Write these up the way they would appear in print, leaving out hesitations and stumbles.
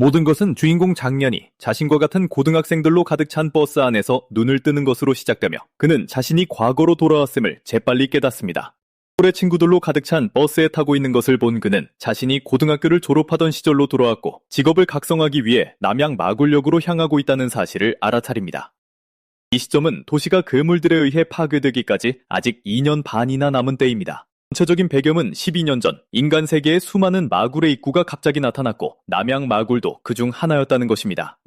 모든 것은 주인공 장년이 자신과 같은 고등학생들로 가득 찬 버스 안에서 눈을 뜨는 것으로 시작되며 그는 자신이 과거로 돌아왔음을 재빨리 깨닫습니다. 또래 친구들로 가득 찬 버스에 타고 있는 것을 본 그는 자신이 고등학교를 졸업하던 시절로 돌아왔고 직업을 각성하기 위해 남양 마굴역으로 향하고 있다는 사실을 알아차립니다. 이 시점은 도시가 괴물들에 의해 파괴되기까지 아직 2년 반이나 남은 때입니다. 전체적인 배경은 12년 전 인간 세계에 수많은 마굴의 입구가 갑자기 나타났고 남양 마굴도 그중 하나였다는 것입니다.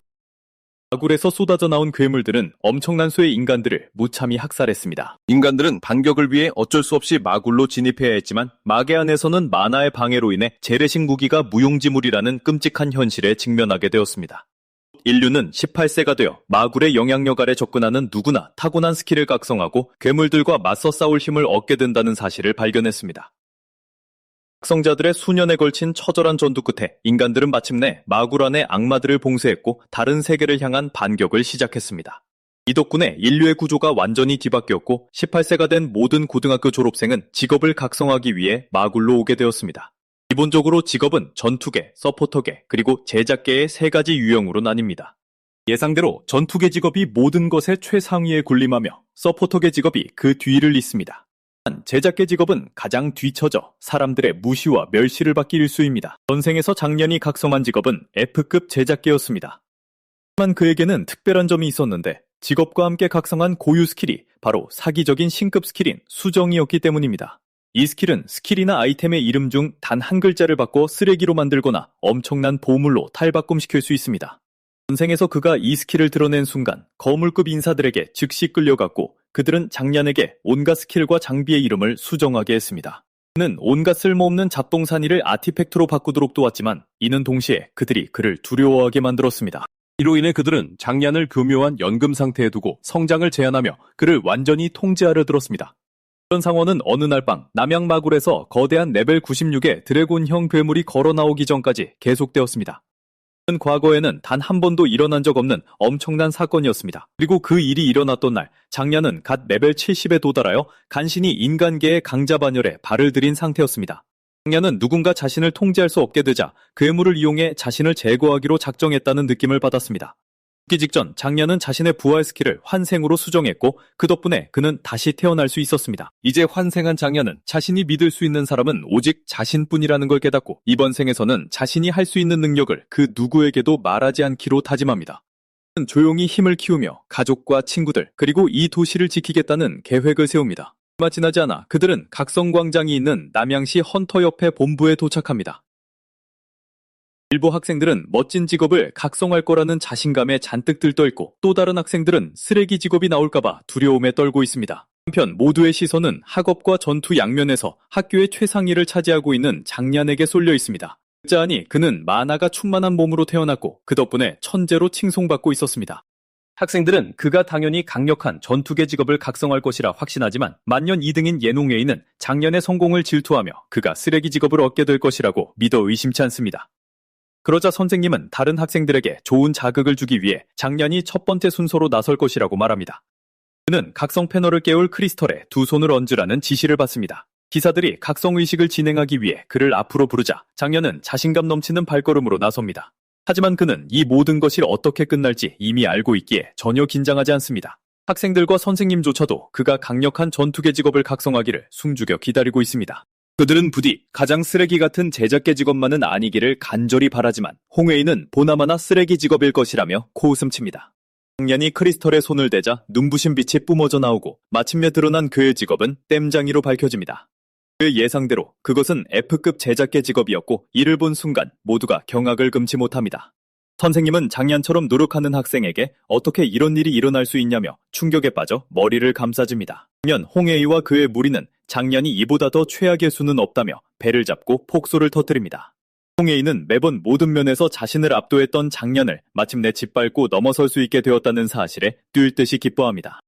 마굴에서 쏟아져 나온 괴물들은 엄청난 수의 인간들을 무참히 학살했습니다. 인간들은 반격을 위해 어쩔 수 없이 마굴로 진입해야 했지만 마계 안에서는 만화의 방해로 인해 재래식 무기가 무용지물이라는 끔찍한 현실에 직면하게 되었습니다. 인류는 18세가 되어 마굴의 영향력 아래 접근하는 누구나 타고난 스킬을 각성하고 괴물들과 맞서 싸울 힘을 얻게 된다는 사실을 발견했습니다. 각성자들의 수년에 걸친 처절한 전투 끝에 인간들은 마침내 마굴 안의 악마들을 봉쇄했고 다른 세계를 향한 반격을 시작했습니다. 이 덕분에 인류의 구조가 완전히 뒤바뀌었고 18세가 된 모든 고등학교 졸업생은 직업을 각성하기 위해 마굴로 오게 되었습니다. 기본적으로 직업은 전투계, 서포터계, 그리고 제작계의 세 가지 유형으로 나뉩니다. 예상대로 전투계 직업이 모든 것의 최상위에 군림하며 서포터계 직업이 그 뒤를 잇습니다. 제작계 직업은 가장 뒤처져 사람들의 무시와 멸시를 받기 일쑤입니다. 전생에서 장년이 각성한 직업은 F급 제작계였습니다. 하지만 그에게는 특별한 점이 있었는데 직업과 함께 각성한 고유 스킬이 바로 사기적인 신급 스킬인 수정이었기 때문입니다. 이 스킬은 스킬이나 아이템의 이름 중 단 한 글자를 바꿔 쓰레기로 만들거나 엄청난 보물로 탈바꿈시킬 수 있습니다. 전생에서 그가 이 스킬을 드러낸 순간 거물급 인사들에게 즉시 끌려갔고 그들은 장년에게 온갖 스킬과 장비의 이름을 수정하게 했습니다. 그는 온갖 쓸모없는 잡동사니를 아티팩트로 바꾸도록 도왔지만 이는 동시에 그들이 그를 두려워하게 만들었습니다. 이로 인해 그들은 장년을 교묘한 연금 상태에 두고 성장을 제한하며 그를 완전히 통제하려 들었습니다. 이런 상황은 어느 날 밤 남양마굴에서 거대한 레벨 96의 드래곤형 괴물이 걸어 나오기 전까지 계속되었습니다. 과거에는 단 한 번도 일어난 적 없는 엄청난 사건이었습니다. 그리고 그 일이 일어났던 날 장년은 갓 레벨 70에 도달하여 간신히 인간계의 강자 반열에 발을 들인 상태였습니다. 장년은 누군가 자신을 통제할 수 없게 되자 괴물을 이용해 자신을 제거하기로 작정했다는 느낌을 받았습니다. 죽기 직전 장년은 자신의 부활 스킬을 환생으로 수정했고 그 덕분에 그는 다시 태어날 수 있었습니다. 이제 환생한 장년은 자신이 믿을 수 있는 사람은 오직 자신뿐이라는 걸 깨닫고 이번 생에서는 자신이 할 수 있는 능력을 그 누구에게도 말하지 않기로 다짐합니다. 그는 조용히 힘을 키우며 가족과 친구들 그리고 이 도시를 지키겠다는 계획을 세웁니다. 얼마 지나지 않아 그들은 각성광장이 있는 남양시 헌터협회 본부에 도착합니다. 일부 학생들은 멋진 직업을 각성할 거라는 자신감에 잔뜩 들떠있고 또 다른 학생들은 쓰레기 직업이 나올까봐 두려움에 떨고 있습니다. 한편 모두의 시선은 학업과 전투 양면에서 학교의 최상위를 차지하고 있는 장년에게 쏠려 있습니다. 듣자하니 그는 만화가 충만한 몸으로 태어났고 그 덕분에 천재로 칭송받고 있었습니다. 학생들은 그가 당연히 강력한 전투계 직업을 각성할 것이라 확신하지만 만년 2등인 예농예이는 장년의 성공을 질투하며 그가 쓰레기 직업을 얻게 될 것이라고 믿어 의심치 않습니다. 그러자 선생님은 다른 학생들에게 좋은 자극을 주기 위해 장년이 첫 번째 순서로 나설 것이라고 말합니다. 그는 각성 패널을 깨울 크리스털에 두 손을 얹으라는 지시를 받습니다. 기사들이 각성의식을 진행하기 위해 그를 앞으로 부르자 장년은 자신감 넘치는 발걸음으로 나섭니다. 하지만 그는 이 모든 것이 어떻게 끝날지 이미 알고 있기에 전혀 긴장하지 않습니다. 학생들과 선생님조차도 그가 강력한 전투계 직업을 각성하기를 숨죽여 기다리고 있습니다. 그들은 부디 가장 쓰레기 같은 제작계 직업만은 아니기를 간절히 바라지만 홍웨이는 보나마나 쓰레기 직업일 것이라며 코웃음칩니다. 장년이 크리스털에 손을 대자 눈부신 빛이 뿜어져 나오고 마침내 드러난 그의 직업은 땜장이로 밝혀집니다. 그의 예상대로 그것은 F급 제작계 직업이었고 이를 본 순간 모두가 경악을 금치 못합니다. 선생님은 장년처럼 노력하는 학생에게 어떻게 이런 일이 일어날 수 있냐며 충격에 빠져 머리를 감싸줍니다. 반면 홍웨이와 그의 무리는 장년이 이보다 더 최악의 수는 없다며 배를 잡고 폭소를 터뜨립니다. 홍웨이는 매번 모든 면에서 자신을 압도했던 장년을 마침내 짓밟고 넘어설 수 있게 되었다는 사실에 뛸 듯이 기뻐합니다.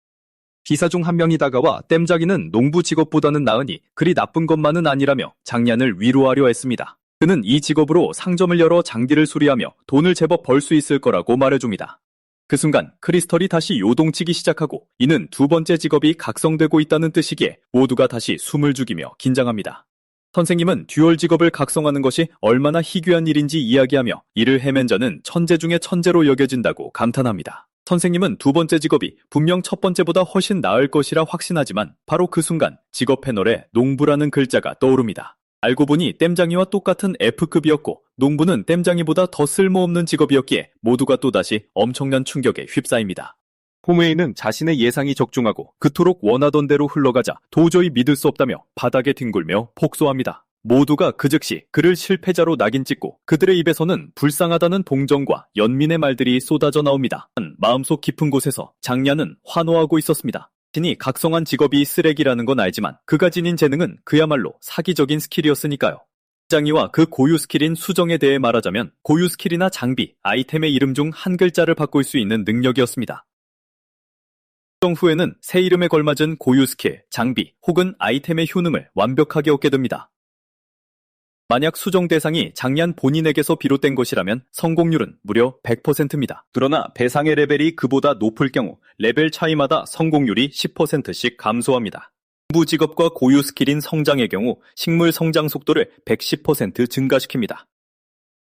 기사 중 한 명이 다가와 땜자기는 농부 직업보다는 나으니 그리 나쁜 것만은 아니라며 장년을 위로하려 했습니다. 그는 이 직업으로 상점을 열어 장기를 수리하며 돈을 제법 벌 수 있을 거라고 말해줍니다. 그 순간 크리스털이 다시 요동치기 시작하고 이는 두 번째 직업이 각성되고 있다는 뜻이기에 모두가 다시 숨을 죽이며 긴장합니다. 선생님은 듀얼 직업을 각성하는 것이 얼마나 희귀한 일인지 이야기하며 이를 해낸 자는 천재 중에 천재로 여겨진다고 감탄합니다. 선생님은 두 번째 직업이 분명 첫 번째보다 훨씬 나을 것이라 확신하지만 바로 그 순간 직업 패널에 농부라는 글자가 떠오릅니다. 알고 보니 땜장이와 똑같은 F급이었고 농부는 땜장이보다 더 쓸모없는 직업이었기에 모두가 또다시 엄청난 충격에 휩싸입니다. 홈웨이는 자신의 예상이 적중하고 그토록 원하던 대로 흘러가자 도저히 믿을 수 없다며 바닥에 뒹굴며 폭소합니다. 모두가 그 즉시 그를 실패자로 낙인 찍고 그들의 입에서는 불쌍하다는 동정과 연민의 말들이 쏟아져 나옵니다. 마음속 깊은 곳에서 장냐는 환호하고 있었습니다. 자신이 각성한 직업이 쓰레기라는 건 알지만 그가 지닌 재능은 그야말로 사기적인 스킬이었으니까요. 장이와 그 고유 스킬인 수정에 대해 말하자면 고유 스킬이나 장비, 아이템의 이름 중 한 글자를 바꿀 수 있는 능력이었습니다. 수정 후에는 새 이름에 걸맞은 고유 스킬, 장비 혹은 아이템의 효능을 완벽하게 얻게 됩니다. 만약 수정 대상이 장년 본인에게서 비롯된 것이라면 성공률은 무려 100%입니다. 그러나 대상의 레벨이 그보다 높을 경우 레벨 차이마다 성공률이 10%씩 감소합니다. 농부 직업과 고유 스킬인 성장의 경우 식물 성장 속도를 110% 증가시킵니다.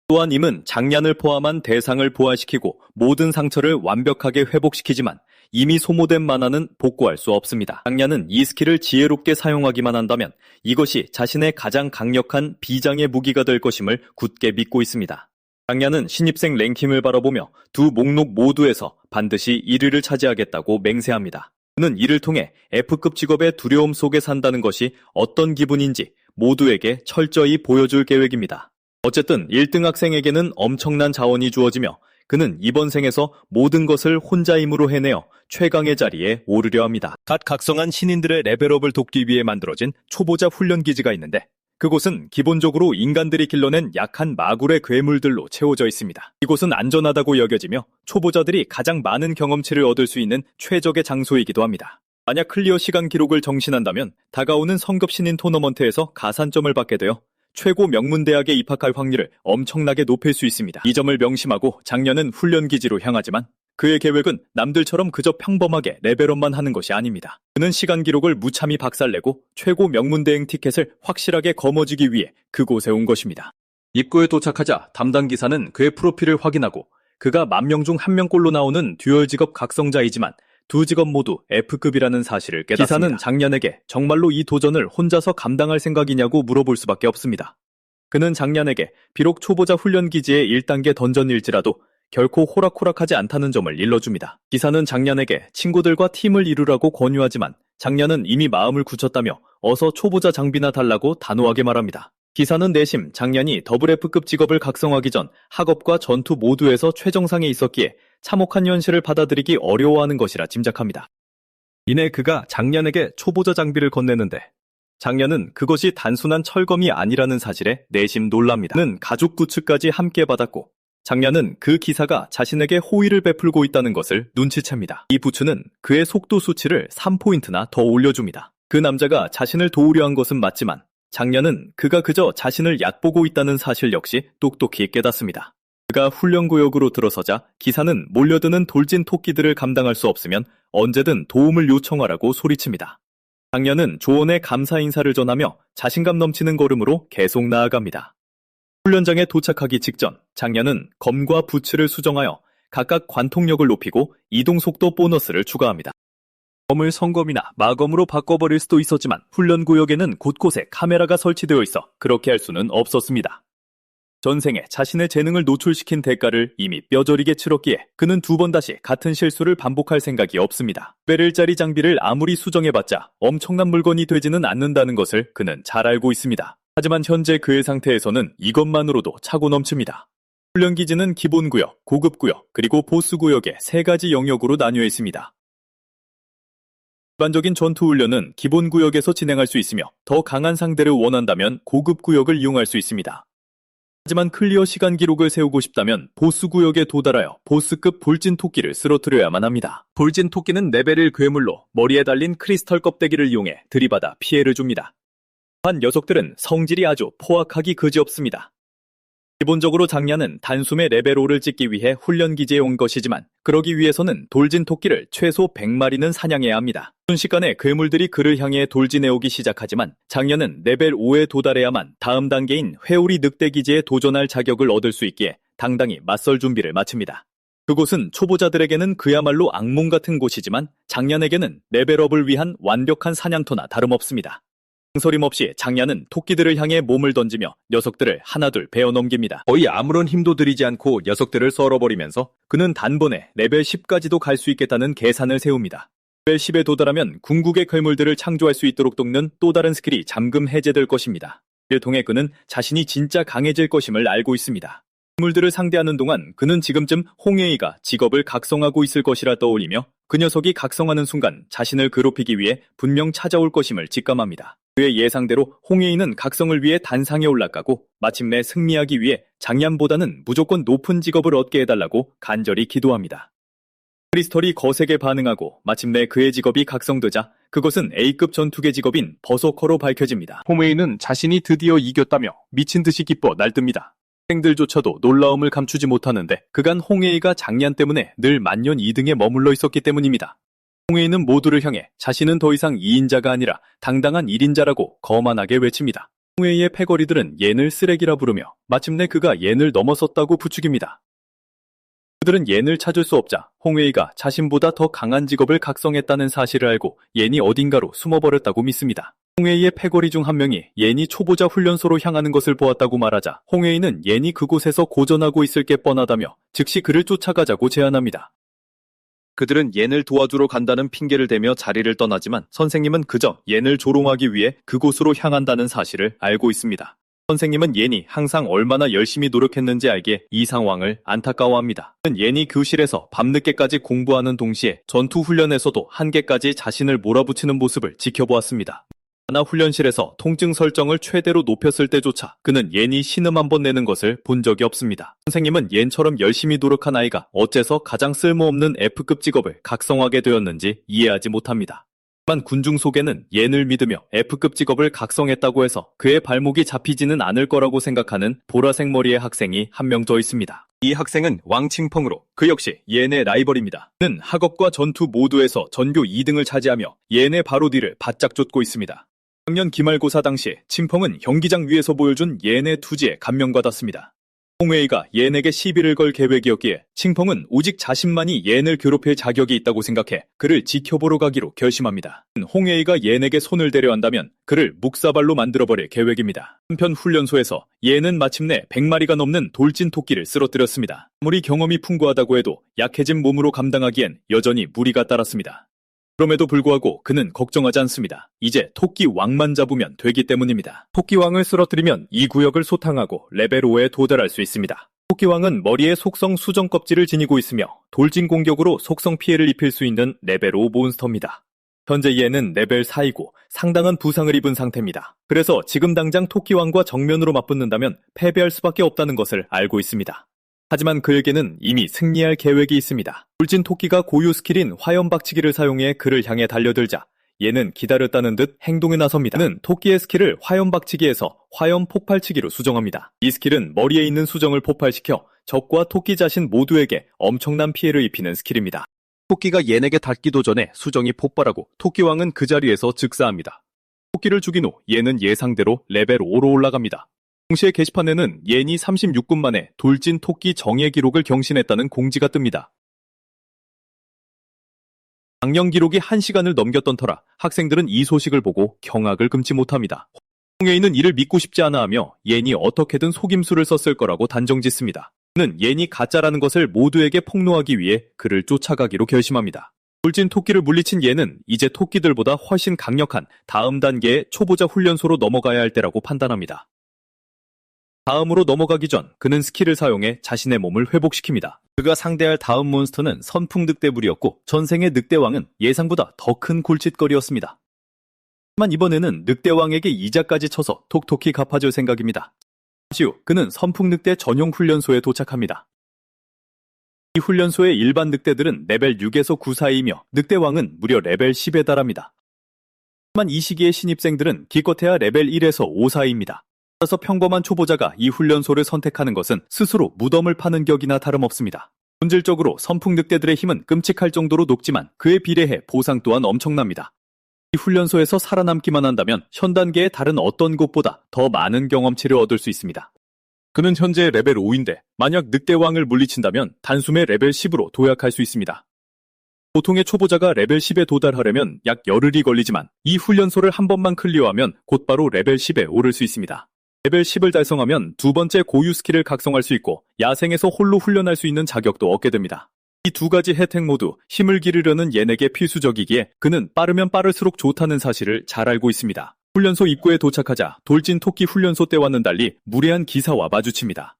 또한 임은 장년을 포함한 대상을 부활시키고 모든 상처를 완벽하게 회복시키지만 이미 소모된 마나는 복구할 수 없습니다. 장년은 이 스킬을 지혜롭게 사용하기만 한다면 이것이 자신의 가장 강력한 비장의 무기가 될 것임을 굳게 믿고 있습니다. 장년은 신입생 랭킹을 바라보며 두 목록 모두에서 반드시 1위를 차지하겠다고 맹세합니다. 그는 이를 통해 F급 직업의 두려움 속에 산다는 것이 어떤 기분인지 모두에게 철저히 보여줄 계획입니다. 어쨌든 1등 학생에게는 엄청난 자원이 주어지며 그는 이번 생에서 모든 것을 혼자 힘으로 해내어 최강의 자리에 오르려 합니다. 갓 각성한 신인들의 레벨업을 돕기 위해 만들어진 초보자 훈련 기지가 있는데 그곳은 기본적으로 인간들이 길러낸 약한 마굴의 괴물들로 채워져 있습니다. 이곳은 안전하다고 여겨지며 초보자들이 가장 많은 경험치를 얻을 수 있는 최적의 장소이기도 합니다. 만약 클리어 시간 기록을 정신한다면 다가오는 성급 신인 토너먼트에서 가산점을 받게 되어 최고 명문대학에 입학할 확률을 엄청나게 높일 수 있습니다. 이 점을 명심하고 장년은 훈련기지로 향하지만 그의 계획은 남들처럼 그저 평범하게 레벨업만 하는 것이 아닙니다. 그는 시간 기록을 무참히 박살내고 최고 명문대행 티켓을 확실하게 거머쥐기 위해 그곳에 온 것입니다. 입구에 도착하자 담당 기사는 그의 프로필을 확인하고 그가 10,000명 중 1명꼴로 나오는 듀얼 직업 각성자이지만 두 직업 모두 F급이라는 사실을 깨닫습니다. 기사는 장년에게 정말로 이 도전을 혼자서 감당할 생각이냐고 물어볼 수밖에 없습니다. 그는 장년에게 비록 초보자 훈련기지의 1단계 던전일지라도 결코 호락호락하지 않다는 점을 일러줍니다. 기사는 장년에게 친구들과 팀을 이루라고 권유하지만 장년은 이미 마음을 굳혔다며 어서 초보자 장비나 달라고 단호하게 말합니다. 기사는 내심 장년이 더블 F급 직업을 각성하기 전 학업과 전투 모두에서 최정상에 있었기에 참혹한 현실을 받아들이기 어려워하는 것이라 짐작합니다. 이내 그가 장년에게 초보자 장비를 건네는데 장년은 그것이 단순한 철검이 아니라는 사실에 내심 놀랍니다. 그는 가죽 부츠까지 함께 받았고 장년은 그 기사가 자신에게 호의를 베풀고 있다는 것을 눈치챕니다. 이 부츠는 그의 속도 수치를 3포인트나 더 올려줍니다. 그 남자가 자신을 도우려 한 것은 맞지만 장년은 그가 그저 자신을 얕보고 있다는 사실 역시 똑똑히 깨닫습니다. 그가 훈련구역으로 들어서자 기사는 몰려드는 돌진 토끼들을 감당할 수 없으면 언제든 도움을 요청하라고 소리칩니다. 장년은 조언에 감사 인사를 전하며 자신감 넘치는 걸음으로 계속 나아갑니다. 훈련장에 도착하기 직전 장년은 검과 부츠를 수정하여 각각 관통력을 높이고 이동속도 보너스를 추가합니다. 검을 성검이나 마검으로 바꿔버릴 수도 있었지만 훈련구역에는 곳곳에 카메라가 설치되어 있어 그렇게 할 수는 없었습니다. 전생에 자신의 재능을 노출시킨 대가를 이미 뼈저리게 치렀기에 그는 두 번 다시 같은 실수를 반복할 생각이 없습니다. 베릴짜리 장비를 아무리 수정해봤자 엄청난 물건이 되지는 않는다는 것을 그는 잘 알고 있습니다. 하지만 현재 그의 상태에서는 이것만으로도 차고 넘칩니다. 훈련기지는 기본구역, 고급구역, 그리고 보스구역의 세 가지 영역으로 나뉘어 있습니다. 일반적인 전투훈련은 기본구역에서 진행할 수 있으며 더 강한 상대를 원한다면 고급구역을 이용할 수 있습니다. 하지만 클리어 시간 기록을 세우고 싶다면 보스구역에 도달하여 보스급 볼진토끼를 쓰러뜨려야만 합니다. 볼진토끼는 레벨 괴물로 머리에 달린 크리스털 껍데기를 이용해 들이받아 피해를 줍니다. 한 녀석들은 성질이 아주 포악하기 그지없습니다. 기본적으로 장냐는 단숨에 레벨 5를 찍기 위해 훈련기지에 온 것이지만 그러기 위해서는 돌진 토끼를 최소 100마리는 사냥해야 합니다. 순식간에 괴물들이 그를 향해 돌진해오기 시작하지만 장냐는 레벨 5에 도달해야만 다음 단계인 회오리 늑대기지에 도전할 자격을 얻을 수 있기에 당당히 맞설 준비를 마칩니다. 그곳은 초보자들에게는 그야말로 악몽 같은 곳이지만 장년에게는 레벨업을 위한 완벽한 사냥터나 다름없습니다. 망설임 없이 장냐는 토끼들을 향해 몸을 던지며 녀석들을 하나둘 베어 넘깁니다. 거의 아무런 힘도 들이지 않고 녀석들을 썰어버리면서 그는 단번에 레벨 10까지도 갈 수 있겠다는 계산을 세웁니다. 레벨 10에 도달하면 궁극의 괴물들을 창조할 수 있도록 돕는 또 다른 스킬이 잠금 해제될 것입니다. 이를 통해 그는 자신이 진짜 강해질 것임을 알고 있습니다. 괴물들을 상대하는 동안 그는 지금쯤 홍해이가 직업을 각성하고 있을 것이라 떠올리며 그 녀석이 각성하는 순간 자신을 괴롭히기 위해 분명 찾아올 것임을 직감합니다. 그의 예상대로 홍해이는 각성을 위해 단상에 올라가고 마침내 승리하기 위해 장년보다는 무조건 높은 직업을 얻게 해달라고 간절히 기도합니다. 크리스털이 거세게 반응하고 마침내 그의 직업이 각성되자 그것은 A급 전투계 직업인 버서커로 밝혀집니다. 홍해이는 자신이 드디어 이겼다며 미친 듯이 기뻐 날듭니다. 학생들조차도 놀라움을 감추지 못하는데 그간 홍해이가 장년 때문에 늘 만년 2등에 머물러 있었기 때문입니다. 홍해이는 모두를 향해 자신은 더 이상 2인자가 아니라 당당한 1인자라고 거만하게 외칩니다. 홍해이의 패거리들은 옌을 쓰레기라 부르며 마침내 그가 옌을 넘어섰다고 부추깁니다. 그들은 옌을 찾을 수 없자 홍해이가 자신보다 더 강한 직업을 각성했다는 사실을 알고 옌이 어딘가로 숨어버렸다고 믿습니다. 홍해이의 패거리 중 한 명이 옌이 초보자 훈련소로 향하는 것을 보았다고 말하자 홍해이는 옌이 그곳에서 고전하고 있을 게 뻔하다며 즉시 그를 쫓아가자고 제안합니다. 그들은 옌을 도와주러 간다는 핑계를 대며 자리를 떠나지만 선생님은 그저 옌을 조롱하기 위해 그곳으로 향한다는 사실을 알고 있습니다. 선생님은 옌이 항상 얼마나 열심히 노력했는지 알기에 이 상황을 안타까워합니다. 옌이 교실에서 밤늦게까지 공부하는 동시에 전투훈련에서도 한계까지 자신을 몰아붙이는 모습을 지켜보았습니다. 하나 훈련실에서 통증 설정을 최대로 높였을 때조차 그는 옌이 신음 한번 내는 것을 본 적이 없습니다. 선생님은 옌처럼 열심히 노력한 아이가 어째서 가장 쓸모없는 F급 직업을 각성하게 되었는지 이해하지 못합니다. 하지만 군중 속에는 옌을 믿으며 F급 직업을 각성했다고 해서 그의 발목이 잡히지는 않을 거라고 생각하는 보라색 머리의 학생이 한 명 더 있습니다. 이 학생은 왕칭펑으로 그 역시 옌의 라이벌입니다. 그는 학업과 전투 모두에서 전교 2등을 차지하며 옌의 바로 뒤를 바짝 쫓고 있습니다. 작년 기말고사 당시 칭펑은 경기장 위에서 보여준 옌의 투지에 감명받았습니다. 홍해이가 옌에게 시비를 걸 계획이었기에 칭펑은 오직 자신만이 옌을 괴롭힐 자격이 있다고 생각해 그를 지켜보러 가기로 결심합니다. 홍해이가 옌에게 손을 대려 한다면 그를 묵사발로 만들어버릴 계획입니다. 한편 훈련소에서 옌은 마침내 100마리가 넘는 돌진 토끼를 쓰러뜨렸습니다. 아무리 경험이 풍부하다고 해도 약해진 몸으로 감당하기엔 여전히 무리가 따랐습니다. 그럼에도 불구하고 그는 걱정하지 않습니다. 이제 토끼 왕만 잡으면 되기 때문입니다. 토끼 왕을 쓰러뜨리면 이 구역을 소탕하고 레벨 5에 도달할 수 있습니다. 토끼 왕은 머리에 속성 수정 껍질을 지니고 있으며 돌진 공격으로 속성 피해를 입힐 수 있는 레벨 5 몬스터입니다. 현재 얘는 레벨 4이고 상당한 부상을 입은 상태입니다. 그래서 지금 당장 토끼 왕과 정면으로 맞붙는다면 패배할 수밖에 없다는 것을 알고 있습니다. 하지만 그에게는 이미 승리할 계획이 있습니다. 돌진 토끼가 고유 스킬인 화염 박치기를 사용해 그를 향해 달려들자 얘는 기다렸다는 듯 행동에 나섭니다. 그는 토끼의 스킬을 화염 박치기에서 화염 폭발치기로 수정합니다. 이 스킬은 머리에 있는 수정을 폭발시켜 적과 토끼 자신 모두에게 엄청난 피해를 입히는 스킬입니다. 토끼가 얘에게 닿기도 전에 수정이 폭발하고 토끼왕은 그 자리에서 즉사합니다. 토끼를 죽인 후 얘는 예상대로 레벨 5로 올라갑니다. 동시에 게시판에는 옌이 36분 만에 돌진 토끼 정예 기록을 경신했다는 공지가 뜹니다. 작년 기록이 1시간을 넘겼던 터라 학생들은 이 소식을 보고 경악을 금치 못합니다. 홍해이는 이를 믿고 싶지 않아 하며 옌이 어떻게든 속임수를 썼을 거라고 단정짓습니다. 그는 옌이 가짜라는 것을 모두에게 폭로하기 위해 그를 쫓아가기로 결심합니다. 돌진 토끼를 물리친 옌은 이제 토끼들보다 훨씬 강력한 다음 단계의 초보자 훈련소로 넘어가야 할 때라고 판단합니다. 다음으로 넘어가기 전 그는 스킬을 사용해 자신의 몸을 회복시킵니다. 그가 상대할 다음 몬스터는 선풍 늑대물이었고 전생의 늑대왕은 예상보다 더 큰 골칫거리였습니다. 하지만 이번에는 늑대왕에게 이자까지 쳐서 톡톡히 갚아줄 생각입니다. 잠시 후 그는 선풍 늑대 전용 훈련소에 도착합니다. 이 훈련소의 일반 늑대들은 레벨 6에서 9 사이이며 늑대왕은 무려 레벨 10에 달합니다. 하지만 이 시기의 신입생들은 기껏해야 레벨 1에서 5 사이입니다. 따라서 평범한 초보자가 이 훈련소를 선택하는 것은 스스로 무덤을 파는 격이나 다름없습니다. 본질적으로 선풍 늑대들의 힘은 끔찍할 정도로 높지만 그에 비례해 보상 또한 엄청납니다. 이 훈련소에서 살아남기만 한다면 현 단계의 다른 어떤 곳보다 더 많은 경험치를 얻을 수 있습니다. 그는 현재 레벨 5인데 만약 늑대왕을 물리친다면 단숨에 레벨 10으로 도약할 수 있습니다. 보통의 초보자가 레벨 10에 도달하려면 약 열흘이 걸리지만 이 훈련소를 한 번만 클리어하면 곧바로 레벨 10에 오를 수 있습니다. 레벨 10을 달성하면 두 번째 고유 스킬을 각성할 수 있고 야생에서 홀로 훈련할 수 있는 자격도 얻게 됩니다. 이 두 가지 혜택 모두 힘을 기르려는 옌에게 필수적이기에 그는 빠르면 빠를수록 좋다는 사실을 잘 알고 있습니다. 훈련소 입구에 도착하자 돌진 토끼 훈련소 때와는 달리 무례한 기사와 마주칩니다.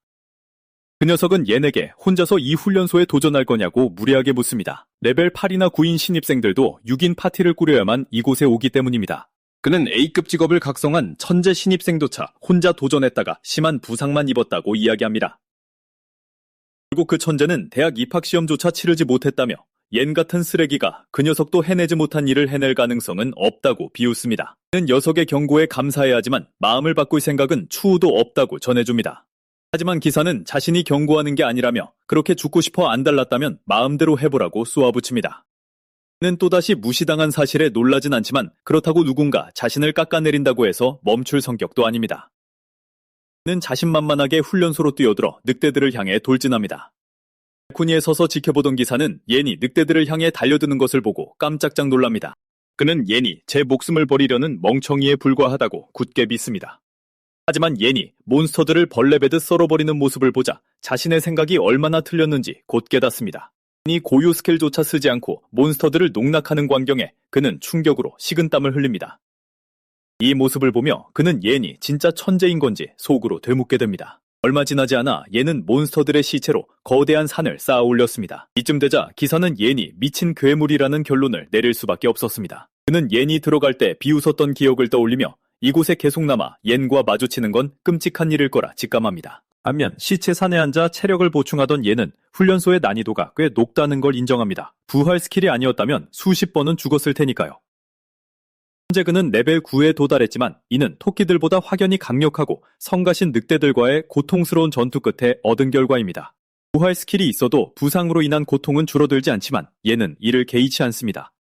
그 녀석은 옌에게 혼자서 이 훈련소에 도전할 거냐고 무례하게 묻습니다. 레벨 8이나 9인 신입생들도 6인 파티를 꾸려야만 이곳에 오기 때문입니다. 그는 A급 직업을 각성한 천재 신입생조차 혼자 도전했다가 심한 부상만 입었다고 이야기합니다. 그리고 그 천재는 대학 입학시험조차 치르지 못했다며 옌 같은 쓰레기가 그 녀석도 해내지 못한 일을 해낼 가능성은 없다고 비웃습니다. 그는 녀석의 경고에 감사해야 하지만 마음을 바꿀 생각은 추후도 없다고 전해줍니다. 하지만 기사는 자신이 경고하는 게 아니라며 그렇게 죽고 싶어 안 달랐다면 마음대로 해보라고 쏘아붙입니다. 그는 또다시 무시당한 사실에 놀라진 않지만 그렇다고 누군가 자신을 깎아내린다고 해서 멈출 성격도 아닙니다. 그는 자신만만하게 훈련소로 뛰어들어 늑대들을 향해 돌진합니다. 발코니에 서서 지켜보던 기사는 옌이 늑대들을 향해 달려드는 것을 보고 깜짝짝 놀랍니다. 그는 옌이 제 목숨을 버리려는 멍청이에 불과하다고 굳게 믿습니다. 하지만 옌이 몬스터들을 벌레 베듯 썰어버리는 모습을 보자 자신의 생각이 얼마나 틀렸는지 곧 깨닫습니다. 이 고유 스킬조차 쓰지 않고 몬스터들을 농락하는 광경에 그는 충격으로 식은땀을 흘립니다. 이 모습을 보며 그는 옌이 진짜 천재인 건지 속으로 되묻게 됩니다. 얼마 지나지 않아 옌은 몬스터들의 시체로 거대한 산을 쌓아 올렸습니다. 이쯤 되자 기사는 옌이 미친 괴물이라는 결론을 내릴 수밖에 없었습니다. 그는 옌이 들어갈 때 비웃었던 기억을 떠올리며 이곳에 계속 남아 옌과 마주치는 건 끔찍한 일일 거라 직감합니다. 반면 시체 산에 앉아 체력을 보충하던 옌은 훈련소의 난이도가 꽤 높다는 걸 인정합니다. 부활 스킬이 아니었다면 수십 번은 죽었을 테니까요. 현재 그는 레벨 9에 도달했지만 이는 토끼들보다 확연히 강력하고 성가신 늑대들과의 고통스러운 전투 끝에 얻은 결과입니다. 부활 스킬이 있어도 부상으로 인한 고통은 줄어들지 않지만 옌은 이를 개의치 않습니다.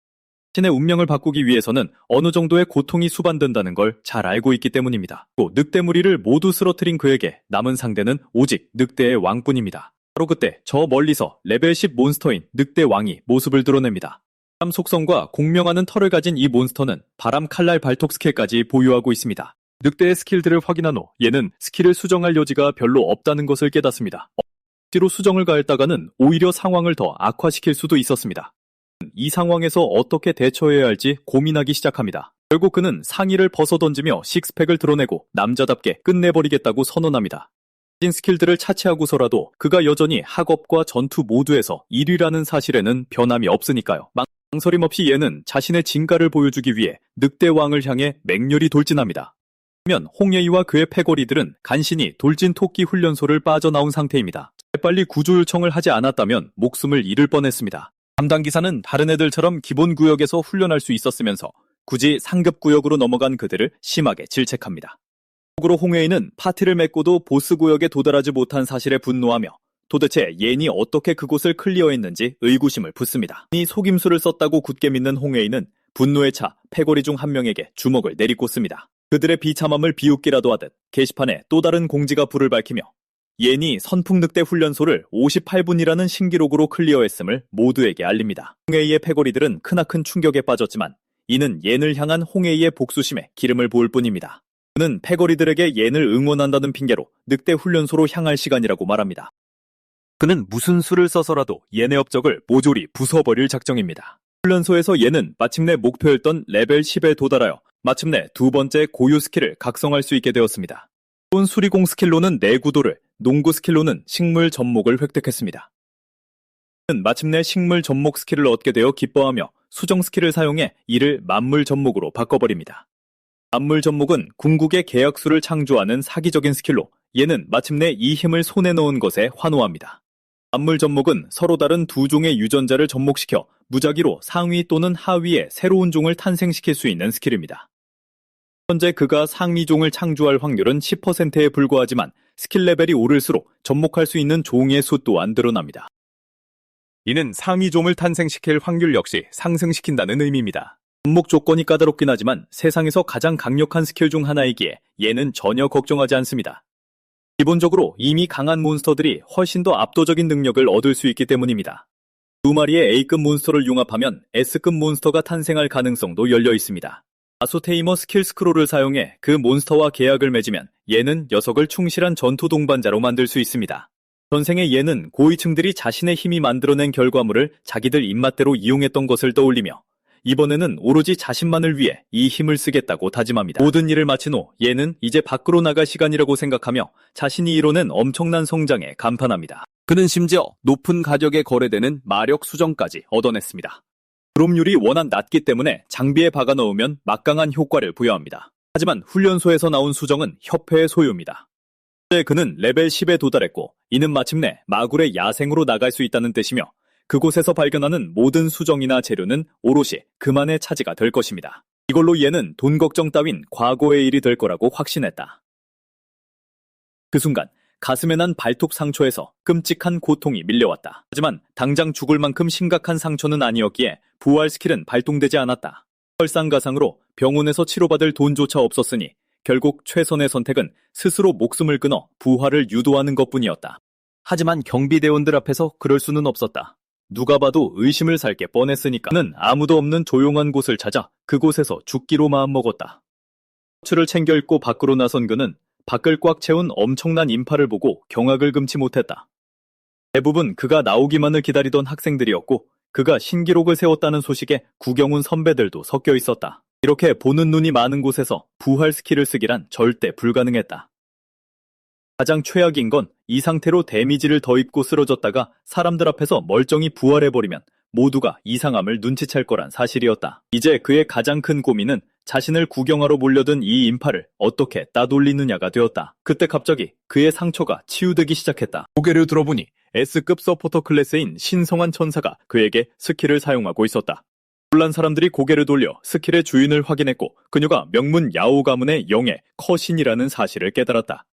자신의 운명을 바꾸기 위해서는 어느 정도의 고통이 수반된다는 걸 잘 알고 있기 때문입니다. 또 늑대 무리를 모두 쓰러뜨린 그에게 남은 상대는 오직 늑대의 왕뿐입니다. 바로 그때 저 멀리서 레벨 10 몬스터인 늑대 왕이 모습을 드러냅니다. 바람 속성과 공명하는 털을 가진 이 몬스터는 바람 칼날 발톱 스킬까지 보유하고 있습니다. 늑대의 스킬들을 확인한 후 얘는 스킬을 수정할 여지가 별로 없다는 것을 깨닫습니다. 억지로 수정을 가했다가는 오히려 상황을 더 악화시킬 수도 있었습니다. 이 상황에서 어떻게 대처해야 할지 고민하기 시작합니다. 결국 그는 상의를 벗어던지며 식스팩을 드러내고 남자답게 끝내버리겠다고 선언합니다. 가진 스킬들을 차치하고서라도 그가 여전히 학업과 전투 모두에서 1위라는 사실에는 변함이 없으니까요. 망설임 없이 얘는 자신의 진가를 보여주기 위해 늑대왕을 향해 맹렬히 돌진합니다. 하면 홍예이와 그의 패거리들은 간신히 돌진 토끼 훈련소를 빠져나온 상태입니다. 빨리 구조 요청을 하지 않았다면 목숨을 잃을 뻔했습니다. 담당 기사는 다른 애들처럼 기본 구역에서 훈련할 수 있었으면서 굳이 상급 구역으로 넘어간 그들을 심하게 질책합니다. 속으로 홍웨이는 파티를 맺고도 보스 구역에 도달하지 못한 사실에 분노하며 도대체 옌이 어떻게 그곳을 클리어했는지 의구심을 붙습니다. 이 속임수를 썼다고 굳게 믿는 홍웨이는 분노에 차 패거리 중 한 명에게 주먹을 내리꽂습니다. 그들의 비참함을 비웃기라도 하듯 게시판에 또 다른 공지가 불을 밝히며 옌이 선풍늑대 훈련소를 58분이라는 신기록으로 클리어했음을 모두에게 알립니다. 홍웨이의 패거리들은 크나큰 충격에 빠졌지만 이는 옌을 향한 홍웨이의 복수심에 기름을 부을 뿐입니다. 그는 패거리들에게 옌을 응원한다는 핑계로 늑대 훈련소로 향할 시간이라고 말합니다. 그는 무슨 수를 써서라도 옌의 업적을 모조리 부숴버릴 작정입니다. 훈련소에서 옌은 마침내 목표였던 레벨 10에 도달하여 마침내 두 번째 고유 스킬을 각성할 수 있게 되었습니다. 좋은 수리공 스킬로는 내구도를, 농구 스킬로는 식물 접목을 획득했습니다. 그는 마침내 식물 접목 스킬을 얻게 되어 기뻐하며 수정 스킬을 사용해 이를 만물 접목으로 바꿔버립니다. 만물 접목은 궁극의 계약수를 창조하는 사기적인 스킬로 얘는 마침내 이 힘을 손에 넣은 것에 환호합니다. 만물 접목은 서로 다른 두 종의 유전자를 접목시켜 무작위로 상위 또는 하위의 새로운 종을 탄생시킬 수 있는 스킬입니다. 현재 그가 상위종을 창조할 확률은 10%에 불과하지만 스킬 레벨이 오를수록 접목할 수 있는 종의 수 또한 늘어납니다. 이는 상위종을 탄생시킬 확률 역시 상승시킨다는 의미입니다. 접목 조건이 까다롭긴 하지만 세상에서 가장 강력한 스킬 중 하나이기에 얘는 전혀 걱정하지 않습니다. 기본적으로 이미 강한 몬스터들이 훨씬 더 압도적인 능력을 얻을 수 있기 때문입니다. 두 마리의 A급 몬스터를 융합하면 S급 몬스터가 탄생할 가능성도 열려 있습니다. 아소테이머 스킬 스크롤을 사용해 그 몬스터와 계약을 맺으면 얘는 녀석을 충실한 전투 동반자로 만들 수 있습니다. 전생에 얘는 고위층들이 자신의 힘이 만들어낸 결과물을 자기들 입맛대로 이용했던 것을 떠올리며 이번에는 오로지 자신만을 위해 이 힘을 쓰겠다고 다짐합니다. 모든 일을 마친 후 얘는 이제 밖으로 나갈 시간이라고 생각하며 자신이 이뤄낸 엄청난 성장에 감탄합니다. 그는 심지어 높은 가격에 거래되는 마력 수정까지 얻어냈습니다. 드롭률이 워낙 낮기 때문에 장비에 박아 넣으면 막강한 효과를 부여합니다. 하지만 훈련소에서 나온 수정은 협회의 소유입니다. 현재 그는 레벨 10에 도달했고 이는 마침내 마굴의 야생으로 나갈 수 있다는 뜻이며 그곳에서 발견하는 모든 수정이나 재료는 오롯이 그만의 차지가 될 것입니다. 이걸로 얘는 돈 걱정 따윈 과거의 일이 될 거라고 확신했다. 그 순간 가슴에 난 발톱 상처에서 끔찍한 고통이 밀려왔다. 하지만 당장 죽을 만큼 심각한 상처는 아니었기에 부활 스킬은 발동되지 않았다. 설상가상으로 병원에서 치료받을 돈조차 없었으니 결국 최선의 선택은 스스로 목숨을 끊어 부활을 유도하는 것뿐이었다. 하지만 경비대원들 앞에서 그럴 수는 없었다. 누가 봐도 의심을 살 게 뻔했으니까 그는 아무도 없는 조용한 곳을 찾아 그곳에서 죽기로 마음먹었다. 셔츠를 챙겨 입고 밖으로 나선 그는 밖을 꽉 채운 엄청난 인파를 보고 경악을 금치 못했다. 대부분 그가 나오기만을 기다리던 학생들이었고 그가 신기록을 세웠다는 소식에 구경 온 선배들도 섞여 있었다. 이렇게 보는 눈이 많은 곳에서 부활 스킬을 쓰기란 절대 불가능했다. 가장 최악인 건 이 상태로 데미지를 더 입고 쓰러졌다가 사람들 앞에서 멀쩡히 부활해버리면 모두가 이상함을 눈치챌 거란 사실이었다. 이제 그의 가장 큰 고민은 자신을 구경하러 몰려든 이 인파를 어떻게 따돌리느냐가 되었다. 그때 갑자기 그의 상처가 치유되기 시작했다. 고개를 들어보니 S급 서포터 클래스인 신성한 천사가 그에게 스킬을 사용하고 있었다. 놀란 사람들이 고개를 돌려 스킬의 주인을 확인했고 그녀가 명문 야오 가문의 영예 커신이라는 사실을 깨달았다.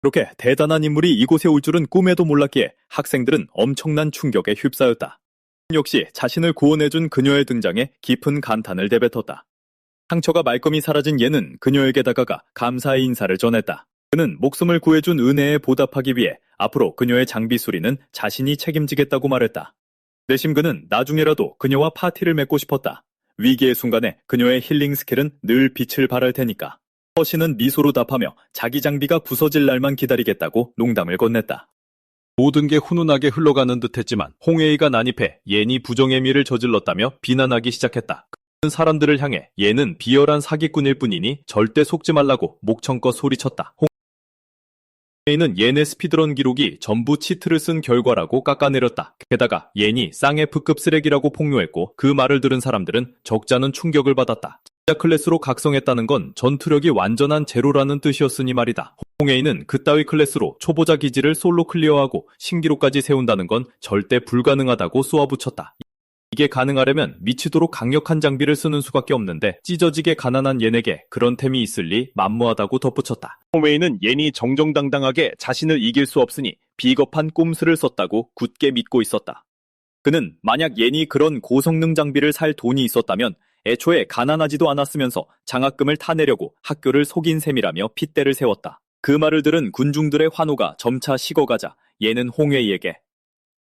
그렇게 대단한 인물이 이곳에 올 줄은 꿈에도 몰랐기에 학생들은 엄청난 충격에 휩싸였다. 역시 자신을 구원해준 그녀의 등장에 깊은 감탄을 내뱉었다. 상처가 말끔히 사라진 얘는 그녀에게 다가가 감사의 인사를 전했다. 그는 목숨을 구해준 은혜에 보답하기 위해 앞으로 그녀의 장비 수리는 자신이 책임지겠다고 말했다. 내심 그는 나중에라도 그녀와 파티를 맺고 싶었다. 위기의 순간에 그녀의 힐링 스킬은 늘 빛을 발할 테니까. 허신은 미소로 답하며 자기 장비가 부서질 날만 기다리겠다고 농담을 건넸다. 모든 게 훈훈하게 흘러가는 듯했지만 홍웨이가 난입해 옌이 부정의 미를 저질렀다며 비난하기 시작했다. 사람들을 향해 얘는 비열한 사기꾼일 뿐이니 절대 속지 말라고 목청껏 소리쳤다. 홍웨이는 옌의 스피드런 기록이 전부 치트를 쓴 결과라고 깎아내렸다. 게다가 옌이 쌍의 F급 쓰레기라고 폭로했고 그 말을 들은 사람들은 적잖은 충격을 받았다. 진짜 클래스로 각성했다는 건 전투력이 완전한 제로라는 뜻이었으니 말이다. 홍웨이는 그따위 클래스로 초보자 기지를 솔로 클리어하고 신기록까지 세운다는 건 절대 불가능하다고 쏘아붙였다. 이게 가능하려면 미치도록 강력한 장비를 쓰는 수밖에 없는데 찢어지게 가난한 옌에게 그런 템이 있을 리 만무하다고 덧붙였다. 홍웨이는 옌이 정정당당하게 자신을 이길 수 없으니 비겁한 꼼수를 썼다고 굳게 믿고 있었다. 그는 만약 옌이 그런 고성능 장비를 살 돈이 있었다면 애초에 가난하지도 않았으면서 장학금을 타내려고 학교를 속인 셈이라며 핏대를 세웠다. 그 말을 들은 군중들의 환호가 점차 식어가자 옌은 홍웨이에게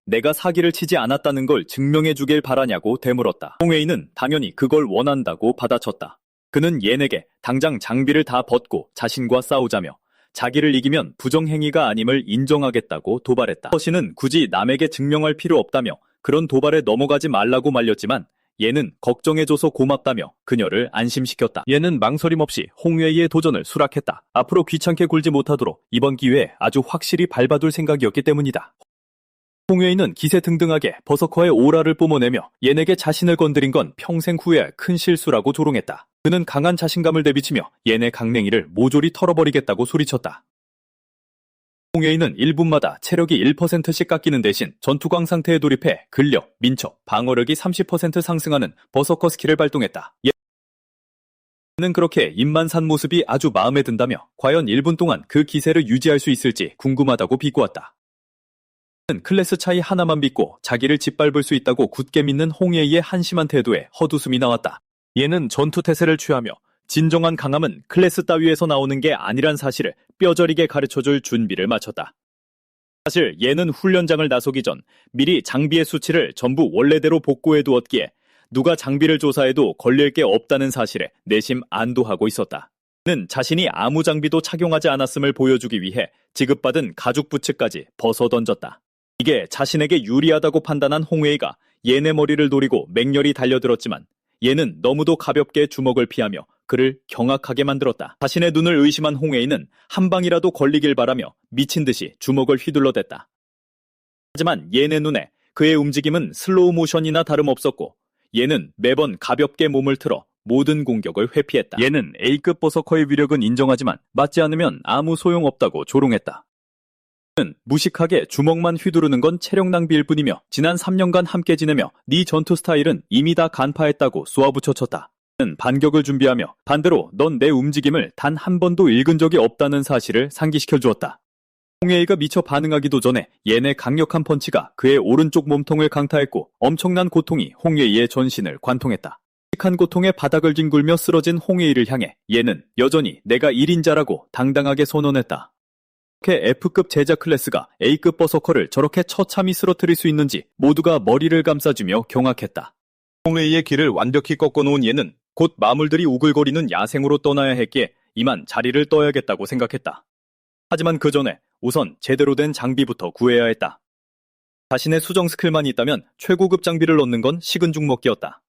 내가 사기를 치지 않았다는 걸 증명해 주길 바라냐고 되물었다. 홍웨이는 당연히 그걸 원한다고 받아쳤다. 그는 옌에게 당장 장비를 다 벗고 자신과 싸우자며 자기를 이기면 부정행위가 아님을 인정하겠다고 도발했다. 허신은 굳이 남에게 증명할 필요 없다며 그런 도발에 넘어가지 말라고 말렸지만 얘는 걱정해줘서 고맙다며 그녀를 안심시켰다. 얘는 망설임 없이 홍웨이의 도전을 수락했다. 앞으로 귀찮게 굴지 못하도록 이번 기회에 아주 확실히 밟아둘 생각이었기 때문이다. 홍웨이는 기세등등하게 버서커의 오라를 뿜어내며 옌에게 자신을 건드린 건 평생 후회할 큰 실수라고 조롱했다. 그는 강한 자신감을 내비치며 옌의 강냉이를 모조리 털어버리겠다고 소리쳤다. 홍웨이는 1분마다 체력이 1%씩 깎이는 대신 전투광 상태에 돌입해 근력, 민첩, 방어력이 30% 상승하는 버서커 스킬을 발동했다. 는 그렇게 입만 산 모습이 아주 마음에 든다며 과연 1분 동안 그 기세를 유지할 수 있을지 궁금하다고 비꼬았다. 는 클래스 차이 하나만 믿고 자기를 짓밟을 수 있다고 굳게 믿는 홍예이의 한심한 태도에 헛웃음이 나왔다. 얘는 전투태세를 취하며 진정한 강함은 클래스 따위에서 나오는 게 아니란 사실을 뼈저리게 가르쳐줄 준비를 마쳤다. 사실 얘는 훈련장을 나서기 전 미리 장비의 수치를 전부 원래대로 복구해 두었기에 누가 장비를 조사해도 걸릴 게 없다는 사실에 내심 안도하고 있었다. 는 자신이 아무 장비도 착용하지 않았음을 보여주기 위해 지급받은 가죽 부츠까지 벗어던졌다. 이게 자신에게 유리하다고 판단한 홍웨이가 얘네 머리를 노리고 맹렬히 달려들었지만 얘는 너무도 가볍게 주먹을 피하며 그를 경악하게 만들었다. 자신의 눈을 의심한 홍웨이는 한 방이라도 걸리길 바라며 미친 듯이 주먹을 휘둘러댔다. 하지만 얘네 눈에 그의 움직임은 슬로우 모션이나 다름없었고 얘는 매번 가볍게 몸을 틀어 모든 공격을 회피했다. 얘는 A급 버서커의 위력은 인정하지만 맞지 않으면 아무 소용없다고 조롱했다. 는 무식하게 주먹만 휘두르는 건 체력 낭비일 뿐이며 지난 3년간 함께 지내며 네 전투 스타일은 이미 다 간파했다고 쏘아붙여쳤다. 는 반격을 준비하며 반대로 넌 내 움직임을 단 한 번도 읽은 적이 없다는 사실을 상기시켜 주었다. 홍예이가 미처 반응하기도 전에 얘네 강력한 펀치가 그의 오른쪽 몸통을 강타했고 엄청난 고통이 홍예이의 전신을 관통했다. 끔찍한 고통에 바닥을 뒹굴며 쓰러진 홍예이를 향해 얘는 여전히 내가 1인자라고 당당하게 선언했다. 어떻게 F급 제자 클래스가 A급 버서커를 저렇게 처참히 쓰러뜨릴 수 있는지 모두가 머리를 감싸주며 경악했다. 홍예이의 길을 완벽히 꺾어놓은 얘는 곧 마물들이 우글거리는 야생으로 떠나야 했기에 이만 자리를 떠야겠다고 생각했다. 하지만 그 전에 우선 제대로 된 장비부터 구해야 했다. 자신의 수정 스킬만 있다면 최고급 장비를 얻는 건 식은 죽 먹기였다.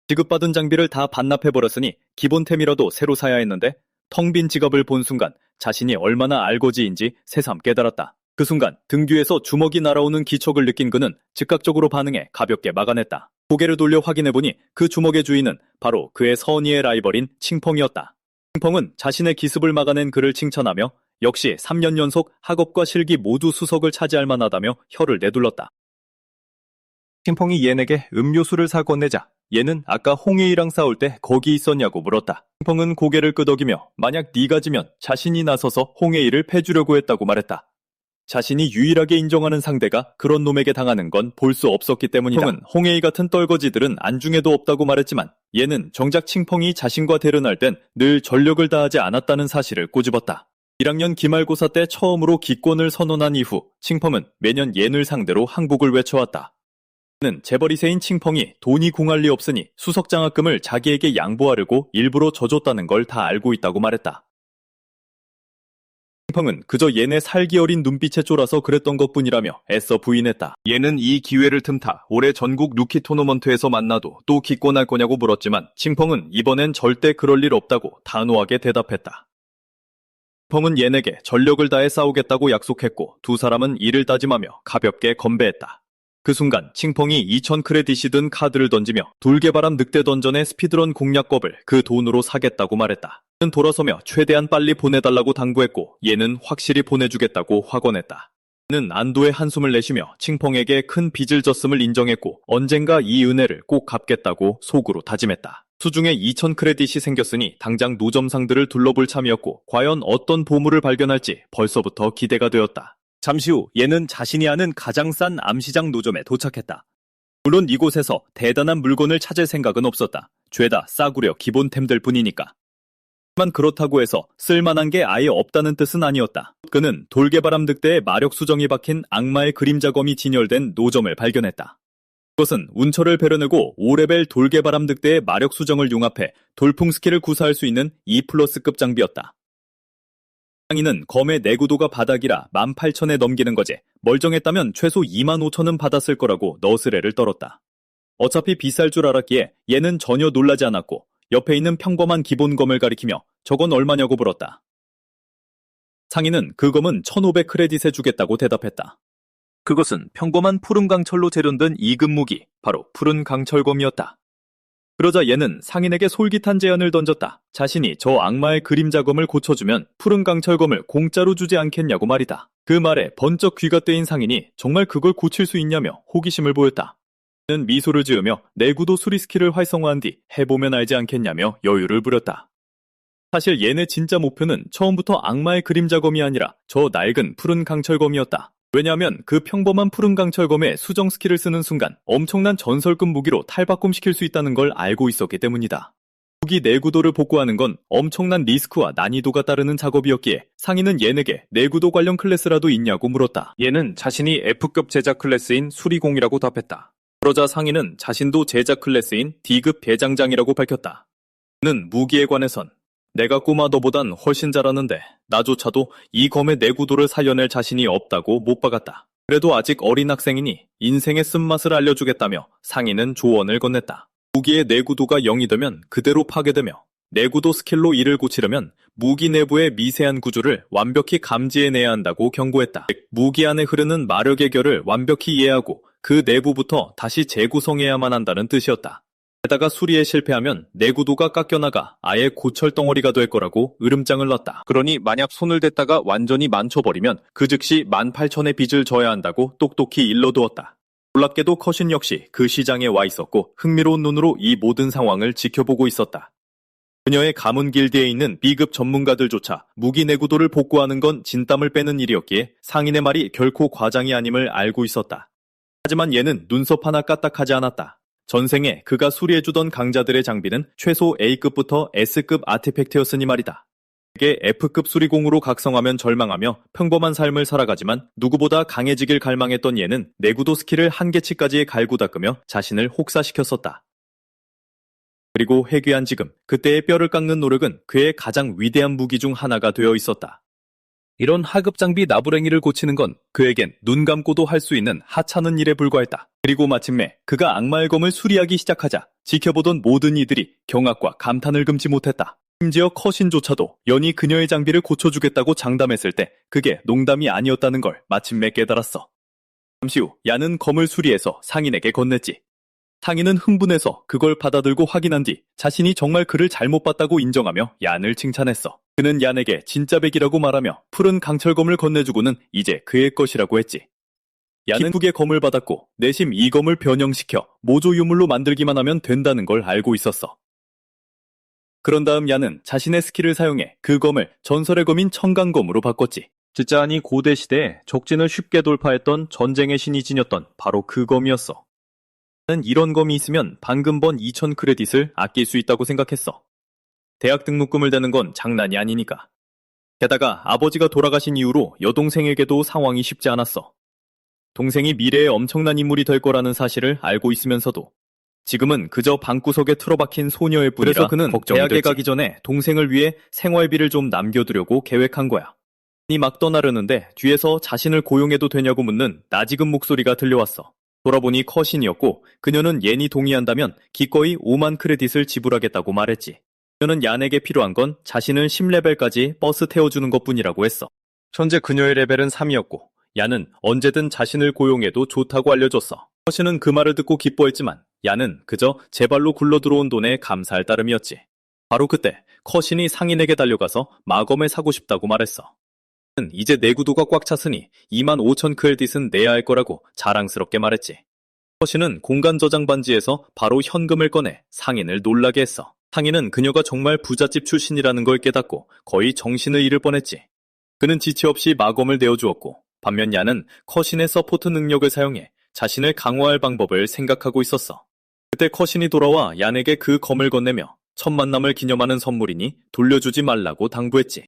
지급받은 장비를 다 반납해버렸으니 기본템이라도 새로 사야 했는데 텅 빈 지갑을 본 순간 자신이 얼마나 알거지인지 새삼 깨달았다. 그 순간 등 뒤에서 주먹이 날아오는 기척을 느낀 그는 즉각적으로 반응해 가볍게 막아냈다. 고개를 돌려 확인해보니 그 주먹의 주인은 바로 그의 선의의 라이벌인 칭펑이었다. 칭펑은 자신의 기습을 막아낸 그를 칭찬하며 역시 3년 연속 학업과 실기 모두 수석을 차지할 만하다며 혀를 내둘렀다. 칭펑이 얘에게 음료수를 사 건네자 얘는 아까 홍예이랑 싸울 때 거기 있었냐고 물었다. 칭펑은 고개를 끄덕이며 만약 네가 지면 자신이 나서서 홍예이를 패주려고 했다고 말했다. 자신이 유일하게 인정하는 상대가 그런 놈에게 당하는 건 볼 수 없었기 때문이다. 칭펑은 홍예이 같은 떨거지들은 안중에도 없다고 말했지만 얘는 정작 칭펑이 자신과 대련할 땐 늘 전력을 다하지 않았다는 사실을 꼬집었다. 1학년 기말고사 때 처음으로 기권을 선언한 이후 칭펑은 매년 얘를 상대로 항복을 외쳐왔다. 는 재벌이세인 칭펑이 돈이 궁할 리 없으니 수석장학금을 자기에게 양보하려고 일부러 져줬다는 걸 다 알고 있다고 말했다. 칭펑은 그저 얘네 살기 어린 눈빛에 쫄아서 그랬던 것뿐이라며 애써 부인했다. 얘는 이 기회를 틈타 올해 전국 루키 토너먼트에서 만나도 또 기권할 거냐고 물었지만 칭펑은 이번엔 절대 그럴 일 없다고 단호하게 대답했다. 칭펑은 얘네게 전력을 다해 싸우겠다고 약속했고 두 사람은 이를 다짐하며 가볍게 건배했다. 그 순간 칭펑이 2000 크레딧이 든 카드를 던지며 돌개바람 늑대 던전의 스피드런 공략법을 그 돈으로 사겠다고 말했다. 그는 돌아서며 최대한 빨리 보내달라고 당부했고 얘는 확실히 보내주겠다고 확언했다. 그는 안도의 한숨을 내쉬며 칭펑에게 큰 빚을 졌음을 인정했고 언젠가 이 은혜를 꼭 갚겠다고 속으로 다짐했다. 수중에 2000 크레딧이 생겼으니 당장 노점상들을 둘러볼 참이었고 과연 어떤 보물을 발견할지 벌써부터 기대가 되었다. 잠시 후 얘는 자신이 아는 가장 싼 암시장 노점에 도착했다. 물론 이곳에서 대단한 물건을 찾을 생각은 없었다. 죄다 싸구려 기본템들 뿐이니까. 하지만 그렇다고 해서 쓸만한 게 아예 없다는 뜻은 아니었다. 그는 돌개바람 늑대의 마력 수정이 박힌 악마의 그림자검이 진열된 노점을 발견했다. 그것은 운처를 배려내고 5레벨 돌개바람 늑대의 마력 수정을 융합해 돌풍 스킬을 구사할 수 있는 2+급 장비였다. 상인은 검의 내구도가 바닥이라 18,000에 넘기는 거지 멀쩡했다면 최소 25,000은 받았을 거라고 너스레를 떨었다. 어차피 비쌀 줄 알았기에 얘는 전혀 놀라지 않았고 옆에 있는 평범한 기본검을 가리키며 저건 얼마냐고 물었다. 상인은 그 검은 1,500 크레딧에 주겠다고 대답했다. 그것은 평범한 푸른 강철로 재련된 2급 무기, 바로 푸른 강철검이었다. 그러자 얘는 상인에게 솔깃한 제안을 던졌다. 자신이 저 악마의 그림자검을 고쳐주면 푸른 강철검을 공짜로 주지 않겠냐고 말이다. 그 말에 번쩍 귀가 뜨인 상인이 정말 그걸 고칠 수 있냐며 호기심을 보였다. 그는 미소를 지으며 내구도 수리 스킬을 활성화한 뒤 해보면 알지 않겠냐며 여유를 부렸다. 사실 얘네 진짜 목표는 처음부터 악마의 그림자검이 아니라 저 낡은 푸른 강철검이었다. 왜냐하면 그 평범한 푸른 강철검에 수정 스킬을 쓰는 순간 엄청난 전설급 무기로 탈바꿈시킬 수 있다는 걸 알고 있었기 때문이다. 무기 내구도를 복구하는 건 엄청난 리스크와 난이도가 따르는 작업이었기에 상인은 얘에게 내구도 관련 클래스라도 있냐고 물었다. 얘는 자신이 F급 제작 클래스인 수리공이라고 답했다. 그러자 상인은 자신도 제작 클래스인 D급 대장장이라고 밝혔다. 그는 무기에 관해선 내가 꼬마 너보단 훨씬 잘하는데 나조차도 이 검의 내구도를 살려낼 자신이 없다고 못 박았다. 그래도 아직 어린 학생이니 인생의 쓴맛을 알려주겠다며 상인은 조언을 건넸다. 무기의 내구도가 0이 되면 그대로 파괴되며 내구도 스킬로 이를 고치려면 무기 내부의 미세한 구조를 완벽히 감지해내야 한다고 경고했다. 즉, 무기 안에 흐르는 마력의 결을 완벽히 이해하고 그 내부부터 다시 재구성해야만 한다는 뜻이었다. 게다가 수리에 실패하면 내구도가 깎여나가 아예 고철 덩어리가 될 거라고 으름장을 놨다. 그러니 만약 손을 댔다가 완전히 망쳐버리면 그 즉시 18,000의 빚을 져야 한다고 똑똑히 일러두었다. 놀랍게도 커신 역시 그 시장에 와 있었고 흥미로운 눈으로 이 모든 상황을 지켜보고 있었다. 그녀의 가문 길드에 있는 B급 전문가들조차 무기 내구도를 복구하는 건 진땀을 빼는 일이었기에 상인의 말이 결코 과장이 아님을 알고 있었다. 하지만 얘는 눈썹 하나 까딱하지 않았다. 전생에 그가 수리해주던 강자들의 장비는 최소 A급부터 S급 아티팩트였으니 말이다. 그게 F급 수리공으로 각성하면 절망하며 평범한 삶을 살아가지만 누구보다 강해지길 갈망했던 얘는 내구도 스킬을 한계치까지 갈고 닦으며 자신을 혹사시켰었다. 그리고 회귀한 지금 그때의 뼈를 깎는 노력은 그의 가장 위대한 무기 중 하나가 되어 있었다. 이런 하급 장비 나부랭이를 고치는 건 그에겐 눈 감고도 할 수 있는 하찮은 일에 불과했다. 그리고 마침내 그가 악마의 검을 수리하기 시작하자 지켜보던 모든 이들이 경악과 감탄을 금치 못했다. 심지어 커신조차도 연이 그녀의 장비를 고쳐주겠다고 장담했을 때 그게 농담이 아니었다는 걸 마침내 깨달았어. 잠시 후 야는 검을 수리해서 상인에게 건넸지. 상인은 흥분해서 그걸 받아들고 확인한 뒤 자신이 정말 그를 잘못 봤다고 인정하며 얀을 칭찬했어. 그는 얀에게 진짜 백이라고 말하며 푸른 강철검을 건네주고는 이제 그의 것이라고 했지. 얀은 기쁘게 검을 받았고 내심 이 검을 변형시켜 모조 유물로 만들기만 하면 된다는 걸 알고 있었어. 그런 다음 얀은 자신의 스킬을 사용해 그 검을 전설의 검인 청강검으로 바꿨지. 진짜니 고대 시대에 적진을 쉽게 돌파했던 전쟁의 신이 지녔던 바로 그 검이었어. 나는 이런 검이 있으면 방금 번 2000 크레딧을 아낄 수 있다고 생각했어. 대학 등록금을 대는 건 장난이 아니니까. 게다가 아버지가 돌아가신 이후로 여동생에게도 상황이 쉽지 않았어. 동생이 미래에 엄청난 인물이 될 거라는 사실을 알고 있으면서도 지금은 그저 방구석에 틀어박힌 소녀일 뿐이라 그래서 그는 대학에 가기 전에 동생을 위해 생활비를 좀 남겨두려고 계획한 거야. 이 막 떠나려는데 뒤에서 자신을 고용해도 되냐고 묻는 나지금 목소리가 들려왔어. 돌아보니 커신이었고 그녀는 옌이 동의한다면 기꺼이 5만 크레딧을 지불하겠다고 말했지. 그녀는 얀에게 필요한 건 자신을 10레벨까지 버스 태워주는 것뿐이라고 했어. 현재 그녀의 레벨은 3이었고 얀은 언제든 자신을 고용해도 좋다고 알려줬어. 커신은 그 말을 듣고 기뻐했지만 얀은 그저 제 발로 굴러들어온 돈에 감사할 따름이었지. 바로 그때 커신이 상인에게 달려가서 마검을 사고 싶다고 말했어. 이제 내구도가 꽉 찼으니 25,000 크레딧은 내야 할 거라고 자랑스럽게 말했지. 커신은 공간 저장 반지에서 바로 현금을 꺼내 상인을 놀라게 했어. 상인은 그녀가 정말 부잣집 출신이라는 걸 깨닫고 거의 정신을 잃을 뻔했지. 그는 지체 없이 마검을 내어주었고 반면 얀은 커신의 서포트 능력을 사용해 자신을 강화할 방법을 생각하고 있었어. 그때 커신이 돌아와 얀에게 그 검을 건네며 첫 만남을 기념하는 선물이니 돌려주지 말라고 당부했지.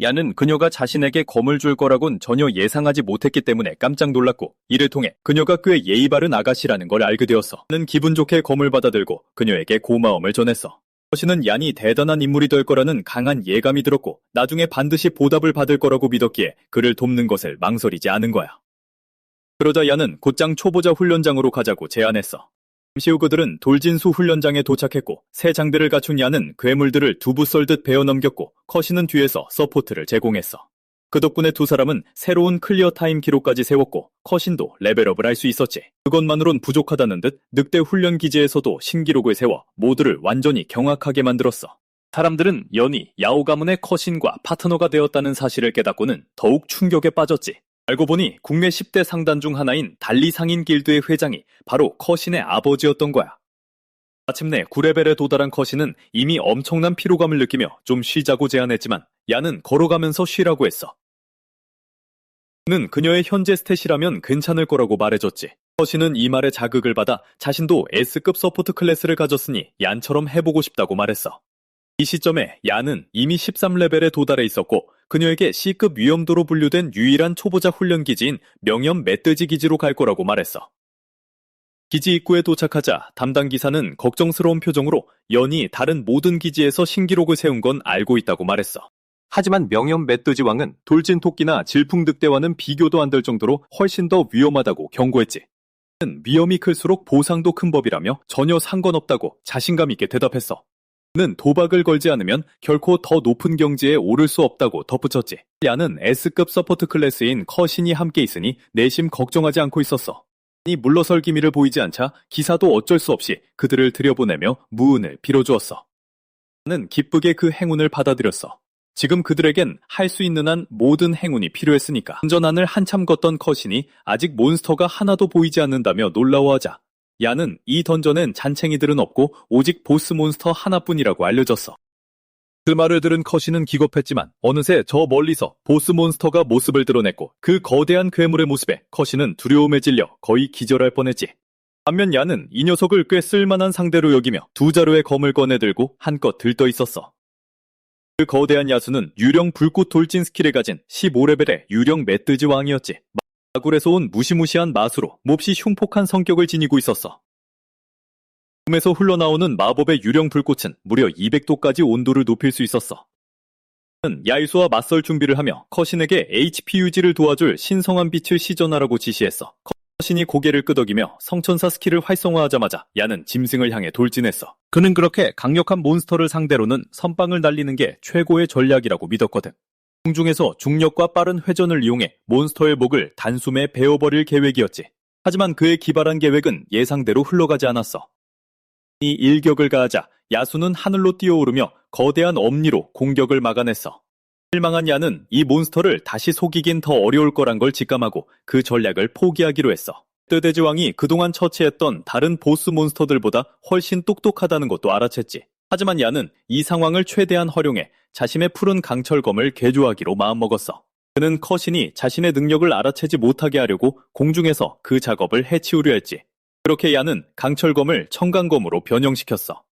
얀은 그녀가 자신에게 검을 줄 거라곤 전혀 예상하지 못했기 때문에 깜짝 놀랐고 이를 통해 그녀가 꽤 예의 바른 아가씨라는 걸 알게 되었어. 얀은 기분 좋게 검을 받아들고 그녀에게 고마움을 전했어. 커신은 얀이 대단한 인물이 될 거라는 강한 예감이 들었고 나중에 반드시 보답을 받을 거라고 믿었기에 그를 돕는 것을 망설이지 않은 거야. 그러자 얀은 곧장 초보자 훈련장으로 가자고 제안했어. 잠시 후 그들은 돌진수 훈련장에 도착했고 새 장비를 갖춘 얀은 괴물들을 두부 썰듯 베어 넘겼고 커신은 뒤에서 서포트를 제공했어. 그 덕분에 두 사람은 새로운 클리어 타임 기록까지 세웠고 커신도 레벨업을 할 수 있었지. 그것만으론 부족하다는 듯 늑대 훈련 기지에서도 신기록을 세워 모두를 완전히 경악하게 만들었어. 사람들은 연이 야오 가문의 커신과 파트너가 되었다는 사실을 깨닫고는 더욱 충격에 빠졌지. 알고 보니 국내 10대 상단 중 하나인 달리 상인 길드의 회장이 바로 커신의 아버지였던 거야. 마침내 9레벨에 도달한 커시는 이미 엄청난 피로감을 느끼며 좀 쉬자고 제안했지만 야는 걸어가면서 쉬라고 했어. 그는 그녀의 현재 스탯이라면 괜찮을 거라고 말해줬지. 커시는 이 말에 자극을 받아 자신도 S급 서포트 클래스를 가졌으니 얀처럼 해보고 싶다고 말했어. 이 시점에 야는 이미 13레벨에 도달해 있었고 그녀에게 C급 위험도로 분류된 유일한 초보자 훈련 기지인 명염 멧돼지 기지로 갈 거라고 말했어. 기지 입구에 도착하자 담당 기사는 걱정스러운 표정으로 연이 다른 모든 기지에서 신기록을 세운 건 알고 있다고 말했어. 하지만 명염 멧돼지 왕은 돌진 토끼나 질풍늑대와는 비교도 안 될 정도로 훨씬 더 위험하다고 경고했지. 그는 위험이 클수록 보상도 큰 법이라며 전혀 상관없다고 자신감 있게 대답했어. 그는 도박을 걸지 않으면 결코 더 높은 경지에 오를 수 없다고 덧붙였지. 야는 S급 서포트 클래스인 커신이 함께 있으니 내심 걱정하지 않고 있었어. 이 물러설 기미를 보이지 않자 기사도 어쩔 수 없이 그들을 들여보내며 무은을 빌어주었어. 나는 기쁘게 그 행운을 받아들였어. 지금 그들에겐 할 수 있는 한 모든 행운이 필요했으니까. 던전안을 한참 걷던 커신이 아직 몬스터가 하나도 보이지 않는다며 놀라워하자 야는 이 던전엔 잔챙이들은 없고 오직 보스 몬스터 하나뿐이라고 알려줬어. 그 말을 들은 커신은 기겁했지만 어느새 저 멀리서 보스 몬스터가 모습을 드러냈고 그 거대한 괴물의 모습에 커신은 두려움에 질려 거의 기절할 뻔했지. 반면 야는 이 녀석을 꽤 쓸만한 상대로 여기며 두 자루의 검을 꺼내들고 한껏 들떠 있었어. 그 거대한 야수는 유령 불꽃 돌진 스킬을 가진 15레벨의 유령 멧돼지 왕이었지. 마굴에서 온 무시무시한 마수로 몹시 흉폭한 성격을 지니고 있었어. 몸에서 흘러나오는 마법의 유령 불꽃은 무려 200도까지 온도를 높일 수 있었어. 그는 야이수와 맞설 준비를 하며 커신에게 HP 유지를 도와줄 신성한 빛을 시전하라고 지시했어. 커신이 고개를 끄덕이며 성천사 스킬을 활성화하자마자 야는 짐승을 향해 돌진했어. 그는 그렇게 강력한 몬스터를 상대로는 선빵을 날리는 게 최고의 전략이라고 믿었거든. 공중에서 중력과 빠른 회전을 이용해 몬스터의 목을 단숨에 베어버릴 계획이었지. 하지만 그의 기발한 계획은 예상대로 흘러가지 않았어. 이 일격을 가하자 야수는 하늘로 뛰어오르며 거대한 엄니로 공격을 막아냈어. 실망한 야는 이 몬스터를 다시 속이긴 더 어려울 거란 걸 직감하고 그 전략을 포기하기로 했어. 멧돼지 왕이 그동안 처치했던 다른 보스 몬스터들보다 훨씬 똑똑하다는 것도 알아챘지. 하지만 야는 이 상황을 최대한 활용해 자신의 푸른 강철검을 개조하기로 마음먹었어. 그는 커신이 자신의 능력을 알아채지 못하게 하려고 공중에서 그 작업을 해치우려 했지. 그렇게 야는 강철검을 청강검으로 변형시켰어.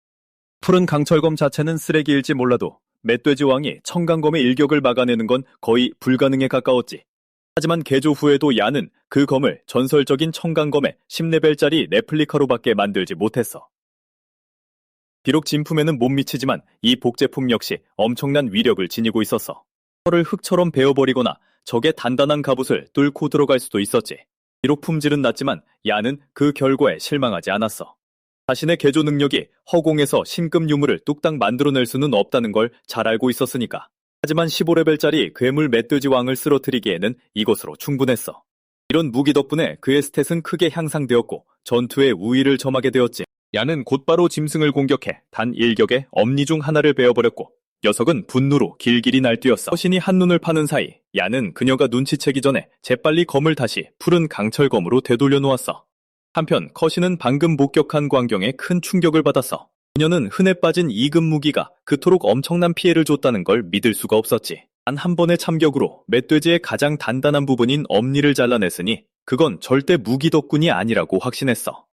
푸른 강철검 자체는 쓰레기일지 몰라도 멧돼지 왕이 청강검의 일격을 막아내는 건 거의 불가능에 가까웠지. 하지만 개조 후에도 야는 그 검을 전설적인 청강검의 10레벨짜리 레플리카로밖에 만들지 못했어. 비록 진품에는 못 미치지만 이 복제품 역시 엄청난 위력을 지니고 있었어. 털을 흙처럼 베어버리거나 적의 단단한 갑옷을 뚫고 들어갈 수도 있었지. 비록 품질은 낮지만 야는 그 결과에 실망하지 않았어. 자신의 개조 능력이 허공에서 신급 유물을 뚝딱 만들어낼 수는 없다는 걸 잘 알고 있었으니까. 하지만 15레벨짜리 괴물 멧돼지 왕을 쓰러뜨리기에는 이것으로 충분했어. 이런 무기 덕분에 그의 스탯은 크게 향상되었고 전투에 우위를 점하게 되었지. 야는 곧바로 짐승을 공격해 단 일격에 엄니 중 하나를 베어버렸고 녀석은 분노로 길길이 날뛰었어. 커신이 한눈을 파는 사이 야는 그녀가 눈치채기 전에 재빨리 검을 다시 푸른 강철검으로 되돌려 놓았어. 한편 커신은 방금 목격한 광경에 큰 충격을 받았어. 그녀는 흔해 빠진 2급 무기가 그토록 엄청난 피해를 줬다는 걸 믿을 수가 없었지. 단 한 번의 참격으로 멧돼지의 가장 단단한 부분인 엄니를 잘라냈으니 그건 절대 무기 덕분이 아니라고 확신했어.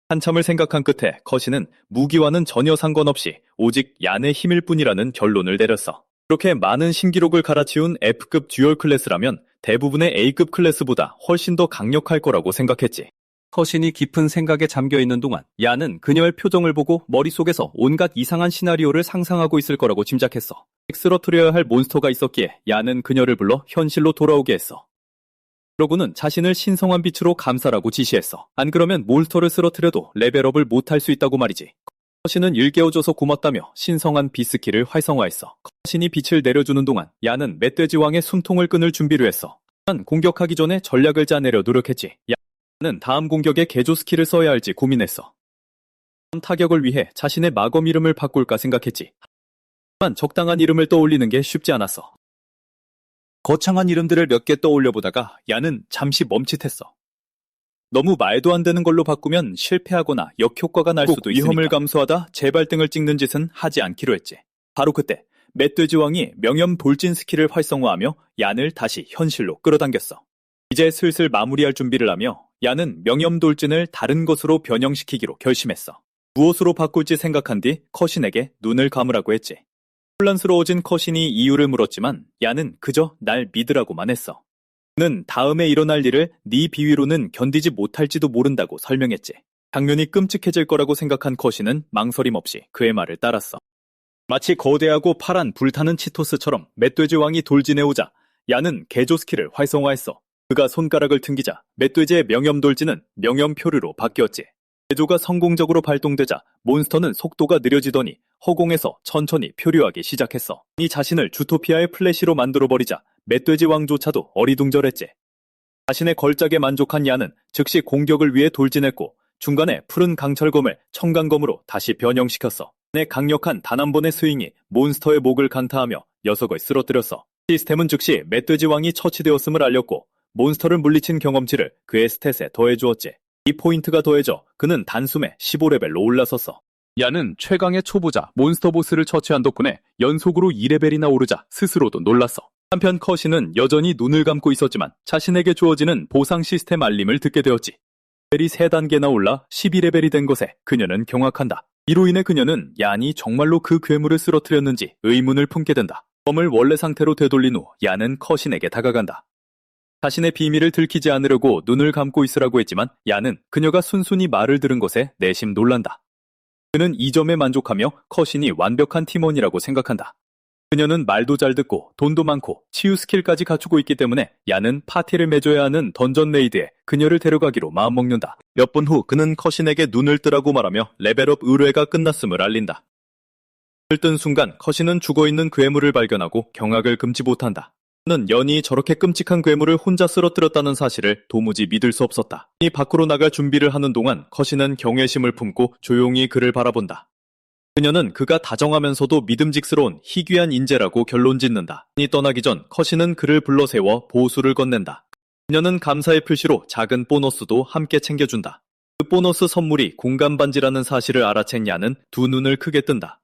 한참을 생각한 끝에 커신은 무기와는 전혀 상관없이 오직 얀의 힘일 뿐이라는 결론을 내렸어. 그렇게 많은 신기록을 갈아치운 F급 듀얼 클래스라면 대부분의 A급 클래스보다 훨씬 더 강력할 거라고 생각했지. 커신이 깊은 생각에 잠겨있는 동안 얀은 그녀의 표정을 보고 머릿속에서 온갖 이상한 시나리오를 상상하고 있을 거라고 짐작했어. 쓰러뜨려야 할 몬스터가 있었기에 얀은 그녀를 불러 현실로 돌아오게 했어. 그러고는 자신을 신성한 빛으로 감싸라고 지시했어. 안 그러면 몬스터를 쓰러뜨려도 레벨업을 못할 수 있다고 말이지. 커신은 일깨워줘서 고맙다며 신성한 빛 스킬을 활성화했어. 커신이 빛을 내려주는 동안 야는 멧돼지 왕의 숨통을 끊을 준비를 했어. 하지만 공격하기 전에 전략을 짜내려 노력했지. 야는 다음 공격에 개조 스킬을 써야 할지 고민했어. 다음 타격을 위해 자신의 마검 이름을 바꿀까 생각했지. 하지만 적당한 이름을 떠올리는 게 쉽지 않았어. 거창한 이름들을 몇 개 떠올려보다가 야는 잠시 멈칫했어. 너무 말도 안 되는 걸로 바꾸면 실패하거나 역효과가 날 수도 있으니까 위험을 감수하다 재발등을 찍는 짓은 하지 않기로 했지. 바로 그때 멧돼지왕이 명염 돌진 스킬을 활성화하며 얀을 다시 현실로 끌어당겼어. 이제 슬슬 마무리할 준비를 하며 얀은 명염 돌진을 다른 것으로 변형시키기로 결심했어. 무엇으로 바꿀지 생각한 뒤 커신에게 눈을 감으라고 했지. 혼란스러워진 커신이 이유를 물었지만 얀은 그저 날 믿으라고만 했어. 그는 다음에 일어날 일을 네 비위로는 견디지 못할지도 모른다고 설명했지. 장면이 끔찍해질 거라고 생각한 커신은 망설임 없이 그의 말을 따랐어. 마치 거대하고 파란 불타는 치토스처럼 멧돼지 왕이 돌진해오자 얀은 개조 스킬을 활성화했어. 그가 손가락을 튕기자 멧돼지의 명염 돌진은 명염 표류로 바뀌었지. 개조가 성공적으로 발동되자 몬스터는 속도가 느려지더니 허공에서 천천히 표류하기 시작했어. 이 자신을 주토피아의 플래시로 만들어버리자 멧돼지 왕조차도 어리둥절했지. 자신의 걸작에 만족한 얀은 즉시 공격을 위해 돌진했고 중간에 푸른 강철검을 청강검으로 다시 변형시켰어. 내 강력한 단 한 번의 스윙이 몬스터의 목을 강타하며 녀석을 쓰러뜨렸어. 시스템은 즉시 멧돼지 왕이 처치되었음을 알렸고 몬스터를 물리친 경험치를 그의 스탯에 더해주었지. 이 포인트가 더해져 그는 단숨에 15레벨로 올라섰어. 얀은 최강의 초보자 몬스터 보스를 처치한 덕분에 연속으로 2레벨이나 오르자 스스로도 놀랐어. 한편 커신은 여전히 눈을 감고 있었지만 자신에게 주어지는 보상 시스템 알림을 듣게 되었지. 레벨이 3단계나 올라 12레벨이 된 것에 그녀는 경악한다. 이로 인해 그녀는 얀이 정말로 그 괴물을 쓰러뜨렸는지 의문을 품게 된다. 검을 원래 상태로 되돌린 후 얀은 커신에게 다가간다. 자신의 비밀을 들키지 않으려고 눈을 감고 있으라고 했지만 얀은 그녀가 순순히 말을 들은 것에 내심 놀란다. 그는 이 점에 만족하며 커신이 완벽한 팀원이라고 생각한다. 그녀는 말도 잘 듣고 돈도 많고 치유 스킬까지 갖추고 있기 때문에 얀은 파티를 맺어야 하는 던전 레이드에 그녀를 데려가기로 마음먹는다. 몇 분 후 그는 커신에게 눈을 뜨라고 말하며 레벨업 의뢰가 끝났음을 알린다. 눈을 뜬 순간 커신은 죽어있는 괴물을 발견하고 경악을 금치 못한다. 그는 연이 저렇게 끔찍한 괴물을 혼자 쓰러뜨렸다는 사실을 도무지 믿을 수 없었다. 이 밖으로 나갈 준비를 하는 동안 커신은 경외심을 품고 조용히 그를 바라본다. 그녀는 그가 다정하면서도 믿음직스러운 희귀한 인재라고 결론짓는다. 이 떠나기 전 커신은 그를 불러세워 보수를 건넨다. 그녀는 감사의 표시로 작은 보너스도 함께 챙겨준다. 그 보너스 선물이 공간반지라는 사실을 알아챈 얀은 두 눈을 크게 뜬다.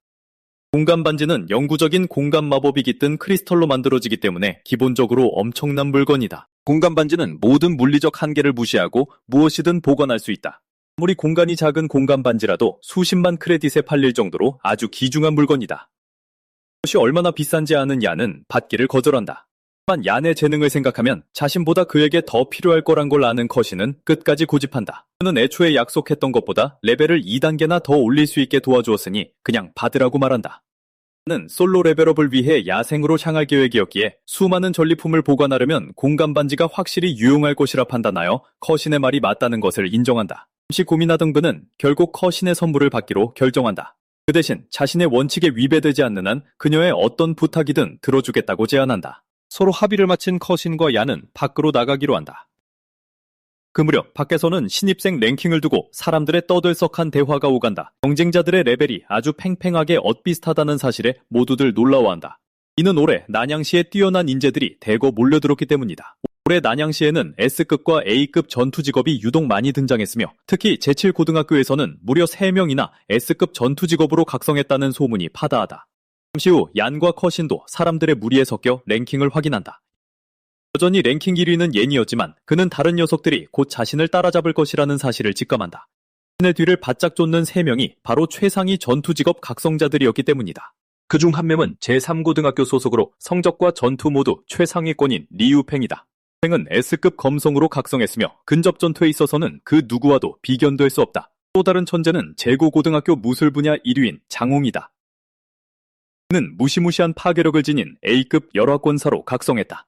공간반지는 영구적인 공간 마법이 깃든 크리스털로 만들어지기 때문에 기본적으로 엄청난 물건이다. 공간반지는 모든 물리적 한계를 무시하고 무엇이든 보관할 수 있다. 아무리 공간이 작은 공간반지라도 수십만 크레딧에 팔릴 정도로 아주 귀중한 물건이다. 그것이 얼마나 비싼지 아는 얀은 받기를 거절한다. 하지만 얀의 재능을 생각하면 자신보다 그에게 더 필요할 거란 걸 아는 커신은 끝까지 고집한다. 그는 애초에 약속했던 것보다 레벨을 2단계나 더 올릴 수 있게 도와주었으니 그냥 받으라고 말한다. 는 솔로 레벨업을 위해 야생으로 향할 계획이었기에 수많은 전리품을 보관하려면 공간반지가 확실히 유용할 것이라 판단하여 커신의 말이 맞다는 것을 인정한다. 잠시 고민하던 그는 결국 커신의 선물을 받기로 결정한다. 그 대신 자신의 원칙에 위배되지 않는 한 그녀의 어떤 부탁이든 들어주겠다고 제안한다. 서로 합의를 마친 커신과 얀은 밖으로 나가기로 한다. 그 무렵 밖에서는 신입생 랭킹을 두고 사람들의 떠들썩한 대화가 오간다. 경쟁자들의 레벨이 아주 팽팽하게 엇비슷하다는 사실에 모두들 놀라워한다. 이는 올해 난양시에 뛰어난 인재들이 대거 몰려들었기 때문이다. 올해 난양시에는 S급과 A급 전투 직업이 유독 많이 등장했으며 특히 제7고등학교에서는 무려 3명이나 S급 전투 직업으로 각성했다는 소문이 파다하다. 잠시 후 얀과 커신도 사람들의 무리에 섞여 랭킹을 확인한다. 여전히 랭킹 1위는 옌이었지만 그는 다른 녀석들이 곧 자신을 따라잡을 것이라는 사실을 직감한다. 자신의 뒤를 바짝 쫓는 3명이 바로 최상위 전투 직업 각성자들이었기 때문이다. 그중 한 명은 제3고등학교 소속으로 성적과 전투 모두 최상위권인 리우팽이다. 팽은 S급 검성으로 각성했으며 근접 전투에 있어서는 그 누구와도 비견될 수 없다. 또 다른 천재는 제9고등학교 무술 분야 1위인 장웅이다. 그는 무시무시한 파괴력을 지닌 A급 열화권사로 각성했다.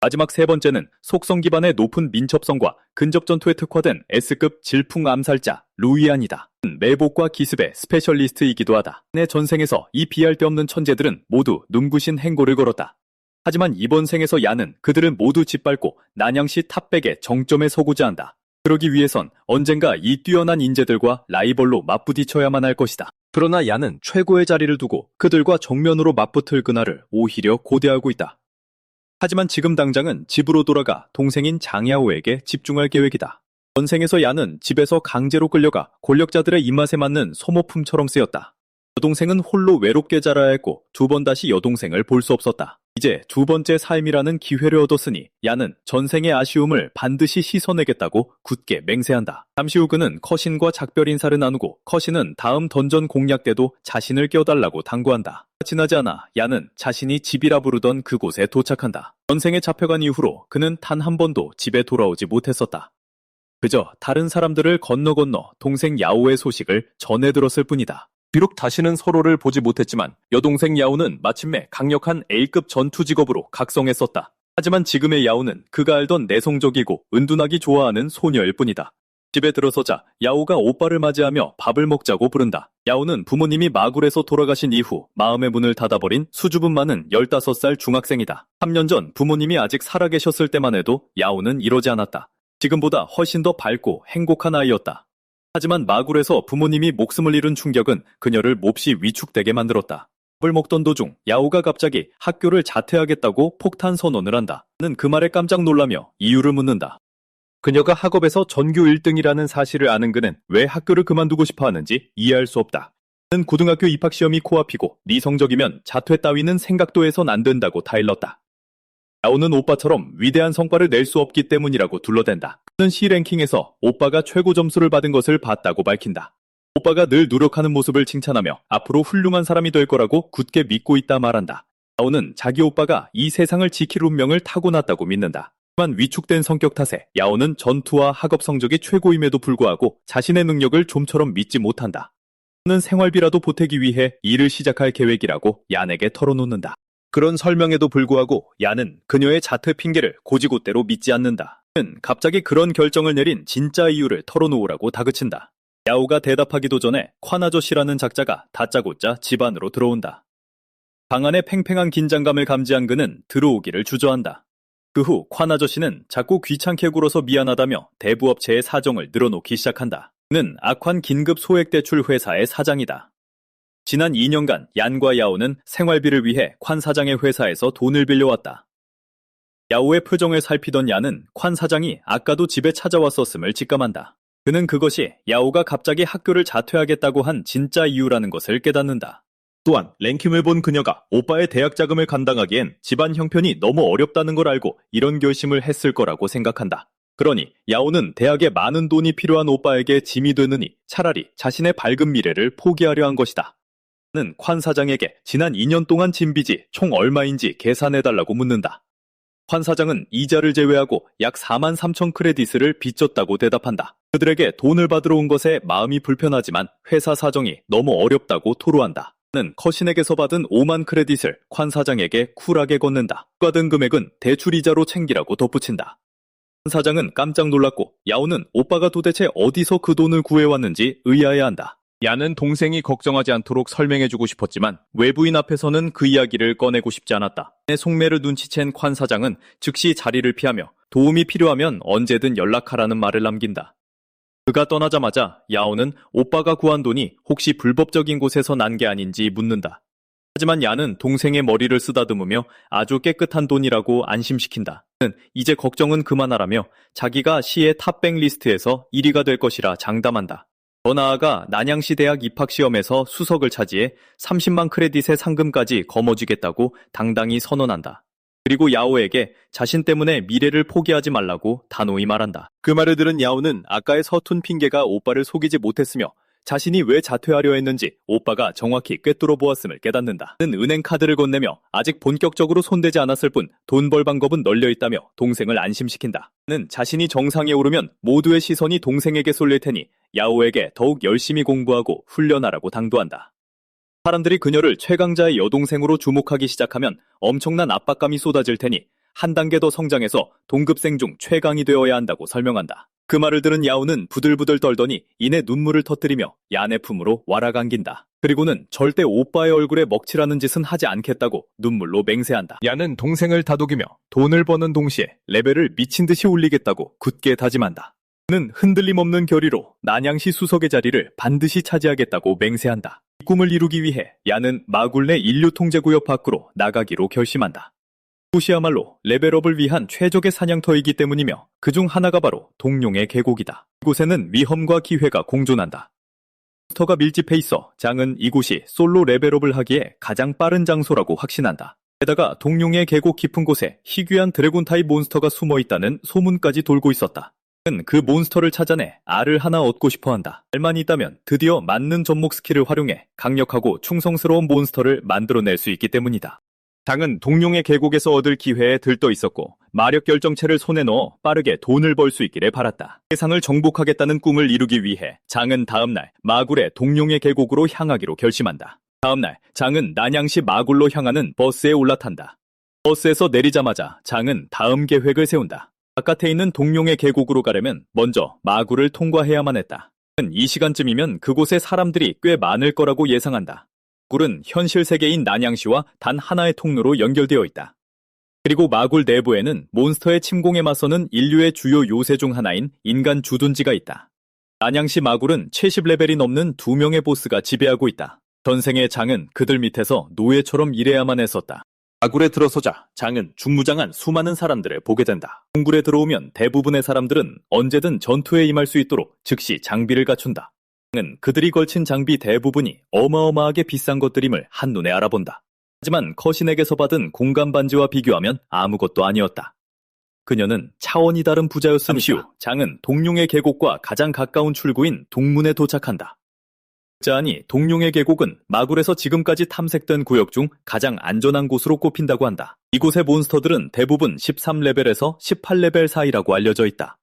마지막 세 번째는 속성 기반의 높은 민첩성과 근접 전투에 특화된 S급 질풍 암살자 루이안이다. 매복과 기습의 스페셜리스트이기도 하다. 내 전생에서 이 비할 데 없는 천재들은 모두 눈부신 행보를 걸었다. 하지만 이번 생에서 얀은 그들은 모두 짓밟고 난양시 탑백의 정점에 서고자 한다. 그러기 위해선 언젠가 이 뛰어난 인재들과 라이벌로 맞부딪혀야만 할 것이다. 그러나 얀은 최고의 자리를 두고 그들과 정면으로 맞붙을 그날을 오히려 고대하고 있다. 하지만 지금 당장은 집으로 돌아가 동생인 장야오에게 집중할 계획이다. 전생에서 야는 집에서 강제로 끌려가 권력자들의 입맛에 맞는 소모품처럼 쓰였다. 여동생은 홀로 외롭게 자라야 했고 두 번 다시 여동생을 볼 수 없었다. 이제 두 번째 삶이라는 기회를 얻었으니 야는 전생의 아쉬움을 반드시 씻어내겠다고 굳게 맹세한다. 잠시 후 그는 커신과 작별 인사를 나누고 커신은 다음 던전 공략 때도 자신을 껴달라고 당부한다. 지나지 않아 야는 자신이 집이라 부르던 그곳에 도착한다. 전생에 잡혀간 이후로 그는 단 한 번도 집에 돌아오지 못했었다. 그저 다른 사람들을 건너 동생 야오의 소식을 전해 들었을 뿐이다. 비록 다시는 서로를 보지 못했지만 여동생 야오는 마침내 강력한 A급 전투 직업으로 각성했었다. 하지만 지금의 야오는 그가 알던 내성적이고 은둔하기 좋아하는 소녀일 뿐이다. 집에 들어서자 야오가 오빠를 맞이하며 밥을 먹자고 부른다. 야오는 부모님이 마굴에서 돌아가신 이후 마음의 문을 닫아버린 수줍음 많은 15살 중학생이다. 3년 전 부모님이 아직 살아계셨을 때만 해도 야오는 이러지 않았다. 지금보다 훨씬 더 밝고 행복한 아이였다. 하지만 마굴에서 부모님이 목숨을 잃은 충격은 그녀를 몹시 위축되게 만들었다. 밥을 먹던 도중 야오가 갑자기 학교를 자퇴하겠다고 폭탄 선언을 한다. 는 그 말에 깜짝 놀라며 이유를 묻는다. 그녀가 학업에서 전교 1등이라는 사실을 아는 그는 왜 학교를 그만두고 싶어 하는지 이해할 수 없다. 는 고등학교 입학시험이 코앞이고 네 성적이면 자퇴 따위는 생각도 해선 안 된다고 타일렀다. 야오는 오빠처럼 위대한 성과를 낼 수 없기 때문이라고 둘러댄다. 그는 C랭킹에서 오빠가 최고 점수를 받은 것을 봤다고 밝힌다. 오빠가 늘 노력하는 모습을 칭찬하며 앞으로 훌륭한 사람이 될 거라고 굳게 믿고 있다 말한다. 야오는 자기 오빠가 이 세상을 지킬 운명을 타고났다고 믿는다. 하지만 위축된 성격 탓에 야오는 전투와 학업 성적이 최고임에도 불구하고 자신의 능력을 좀처럼 믿지 못한다. 그는 생활비라도 보태기 위해 일을 시작할 계획이라고 얀에게 털어놓는다. 그런 설명에도 불구하고 야는 그녀의 자퇴 핑계를 고지고대로 믿지 않는다. 그는 갑자기 그런 결정을 내린 진짜 이유를 털어놓으라고 다그친다. 야오가 대답하기도 전에 관 아저씨라는 작자가 다짜고짜 집 안으로 들어온다. 방 안의 팽팽한 긴장감을 감지한 그는 들어오기를 주저한다. 그 후 관 아저씨는 자꾸 귀찮게 굴어서 미안하다며 대부업체의 사정을 늘어놓기 시작한다. 그는 악환 긴급 소액대출 회사의 사장이다. 지난 2년간 얀과 야오는 생활비를 위해 관 사장의 회사에서 돈을 빌려왔다. 야오의 표정을 살피던 얀은 관 사장이 아까도 집에 찾아왔었음을 직감한다. 그는 그것이 야오가 갑자기 학교를 자퇴하겠다고 한 진짜 이유라는 것을 깨닫는다. 또한 랭킴을 본 그녀가 오빠의 대학 자금을 감당하기엔 집안 형편이 너무 어렵다는 걸 알고 이런 결심을 했을 거라고 생각한다. 그러니 야오는 대학에 많은 돈이 필요한 오빠에게 짐이 되느니 차라리 자신의 밝은 미래를 포기하려 한 것이다. 는 관 사장에게 지난 2년 동안 진 빚이 총 얼마인지 계산해달라고 묻는다. 관 사장은 이자를 제외하고 약 4만 3천 크레딧을 빚졌다고 대답한다. 그들에게 돈을 받으러 온 것에 마음이 불편하지만 회사 사정이 너무 어렵다고 토로한다. 는 커신에게서 받은 5만 크레딧을 관 사장에게 쿨하게 건넨다. 추가된 금액은 대출 이자로 챙기라고 덧붙인다. 관 사장은 깜짝 놀랐고 야오는 오빠가 도대체 어디서 그 돈을 구해왔는지 의아해한다. 야는 동생이 걱정하지 않도록 설명해주고 싶었지만 외부인 앞에서는 그 이야기를 꺼내고 싶지 않았다. 내 속매를 눈치챈 관 사장은 즉시 자리를 피하며 도움이 필요하면 언제든 연락하라는 말을 남긴다. 그가 떠나자마자 야오는 오빠가 구한 돈이 혹시 불법적인 곳에서 난 게 아닌지 묻는다. 하지만 야는 동생의 머리를 쓰다듬으며 아주 깨끗한 돈이라고 안심시킨다. 그는 이제 걱정은 그만하라며 자기가 시의 탑백 리스트에서 1위가 될 것이라 장담한다. 더 나아가 난양시 대학 입학시험에서 수석을 차지해 30만 크레딧의 상금까지 거머쥐겠다고 당당히 선언한다. 그리고 야오에게 자신 때문에 미래를 포기하지 말라고 단호히 말한다. 그 말을 들은 야오는 아까의 서툰 핑계가 오빠를 속이지 못했으며 자신이 왜 자퇴하려 했는지 오빠가 정확히 꿰뚫어 보았음을 깨닫는다. 그는 은행 카드를 건네며 아직 본격적으로 손대지 않았을 뿐 돈 벌 방법은 널려 있다며 동생을 안심시킨다. 그는 자신이 정상에 오르면 모두의 시선이 동생에게 쏠릴 테니 야오에게 더욱 열심히 공부하고 훈련하라고 당부한다. 사람들이 그녀를 최강자의 여동생으로 주목하기 시작하면 엄청난 압박감이 쏟아질 테니 한 단계 더 성장해서 동급생 중 최강이 되어야 한다고 설명한다. 그 말을 들은 야오는 부들부들 떨더니 이내 눈물을 터뜨리며 얀의 품으로 와락안긴다. 그리고는 절대 오빠의 얼굴에 먹칠하는 짓은 하지 않겠다고 눈물로 맹세한다. 얀은 동생을 다독이며 돈을 버는 동시에 레벨을 미친 듯이 올리겠다고 굳게 다짐한다. 그는 흔들림 없는 결의로 난양시 수석의 자리를 반드시 차지하겠다고 맹세한다. 이 꿈을 이루기 위해 얀은 마굴 내 인류 통제구역 밖으로 나가기로 결심한다. 이곳이야말로 레벨업을 위한 최적의 사냥터이기 때문이며 그중 하나가 바로 동룡의 계곡이다. 이곳에는 위험과 기회가 공존한다. 몬스터가 밀집해 있어 장은 이곳이 솔로 레벨업을 하기에 가장 빠른 장소라고 확신한다. 게다가 동룡의 계곡 깊은 곳에 희귀한 드래곤 타입 몬스터가 숨어 있다는 소문까지 돌고 있었다. 그는 그 몬스터를 찾아내 알을 하나 얻고 싶어 한다. 알만 있다면 드디어 맞는 접목 스킬을 활용해 강력하고 충성스러운 몬스터를 만들어낼 수 있기 때문이다. 장은 동룡의 계곡에서 얻을 기회에 들떠 있었고 마력 결정체를 손에 넣어 빠르게 돈을 벌 수 있기를 바랐다. 세상을 정복하겠다는 꿈을 이루기 위해 장은 다음날 마굴의 동룡의 계곡으로 향하기로 결심한다. 다음날 장은 난양시 마굴로 향하는 버스에 올라탄다. 버스에서 내리자마자 장은 다음 계획을 세운다. 바깥에 있는 동룡의 계곡으로 가려면 먼저 마굴을 통과해야만 했다. 이 시간쯤이면 그곳에 사람들이 꽤 많을 거라고 예상한다. 마굴은 현실 세계인 난양시와 단 하나의 통로로 연결되어 있다. 그리고 마굴 내부에는 몬스터의 침공에 맞서는 인류의 주요 요새 중 하나인 인간 주둔지가 있다. 난양시 마굴은 70레벨이 넘는 2명의 보스가 지배하고 있다. 전생의 장은 그들 밑에서 노예처럼 일해야만 했었다. 마굴에 들어서자 장은 중무장한 수많은 사람들을 보게 된다. 동굴에 들어오면 대부분의 사람들은 언제든 전투에 임할 수 있도록 즉시 장비를 갖춘다. 장은 그들이 걸친 장비 대부분이 어마어마하게 비싼 것들임을 한눈에 알아본다. 하지만 커신에게서 받은 공간 반지와 비교하면 아무것도 아니었다. 그녀는 차원이 다른 부자였으니까. 잠시 후 장은 동룡의 계곡과 가장 가까운 출구인 동문에 도착한다. 자니 동룡의 계곡은 마굴에서 지금까지 탐색된 구역 중 가장 안전한 곳으로 꼽힌다고 한다. 이곳의 몬스터들은 대부분 13레벨에서 18레벨 사이라고 알려져 있다.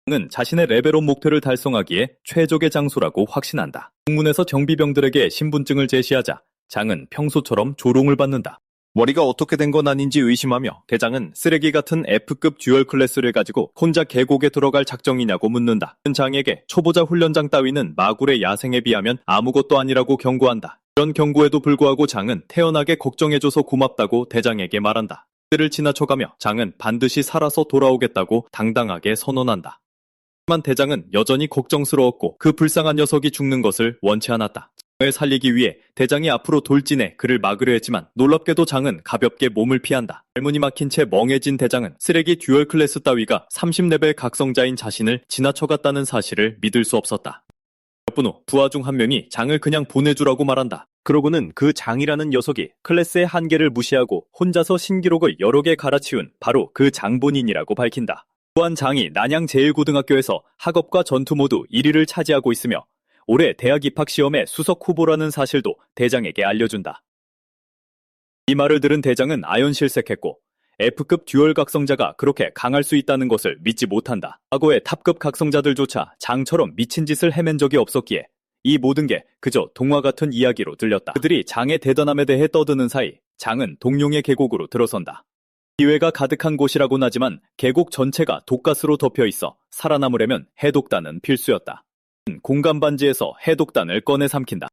장은 자신의 레벨업 목표를 달성하기에 최적의 장소라고 확신한다. 동문에서 정비병들에게 신분증을 제시하자 장은 평소처럼 조롱을 받는다. 머리가 어떻게 된 건 아닌지 의심하며 대장은 쓰레기 같은 F급 듀얼 클래스를 가지고 혼자 계곡에 들어갈 작정이냐고 묻는다. 장에게 초보자 훈련장 따위는 마굴의 야생에 비하면 아무것도 아니라고 경고한다. 이런 경고에도 불구하고 장은 태연하게 걱정해줘서 고맙다고 대장에게 말한다. 그들을 지나쳐가며 장은 반드시 살아서 돌아오겠다고 당당하게 선언한다. 하지만 대장은 여전히 걱정스러웠고 그 불쌍한 녀석이 죽는 것을 원치 않았다. 장을 살리기 위해 대장이 앞으로 돌진해 그를 막으려 했지만 놀랍게도 장은 가볍게 몸을 피한다. 발문이 막힌 채 멍해진 대장은 쓰레기 듀얼 클래스 따위가 30레벨 각성자인 자신을 지나쳐갔다는 사실을 믿을 수 없었다. 몇 분 후 부하 중 한 명이 장을 그냥 보내주라고 말한다. 그러고는 그 장이라는 녀석이 클래스의 한계를 무시하고 혼자서 신기록을 여러 개 갈아치운 바로 그 장본인이라고 밝힌다. 또한 장이 난양 제1고등학교에서 학업과 전투 모두 1위를 차지하고 있으며 올해 대학 입학시험의 수석 후보라는 사실도 대장에게 알려준다. 이 말을 들은 대장은 아연실색했고 F급 듀얼 각성자가 그렇게 강할 수 있다는 것을 믿지 못한다. 과거의 탑급 각성자들조차 장처럼 미친 짓을 해맨 적이 없었기에 이 모든 게 그저 동화 같은 이야기로 들렸다. 그들이 장의 대단함에 대해 떠드는 사이 장은 동룡의 계곡으로 들어선다. 기회가 가득한 곳이라고는 하지만 계곡 전체가 독가스로 덮여 있어 살아남으려면 해독단은 필수였다. 공간 반지에서 해독단을 꺼내 삼킨다.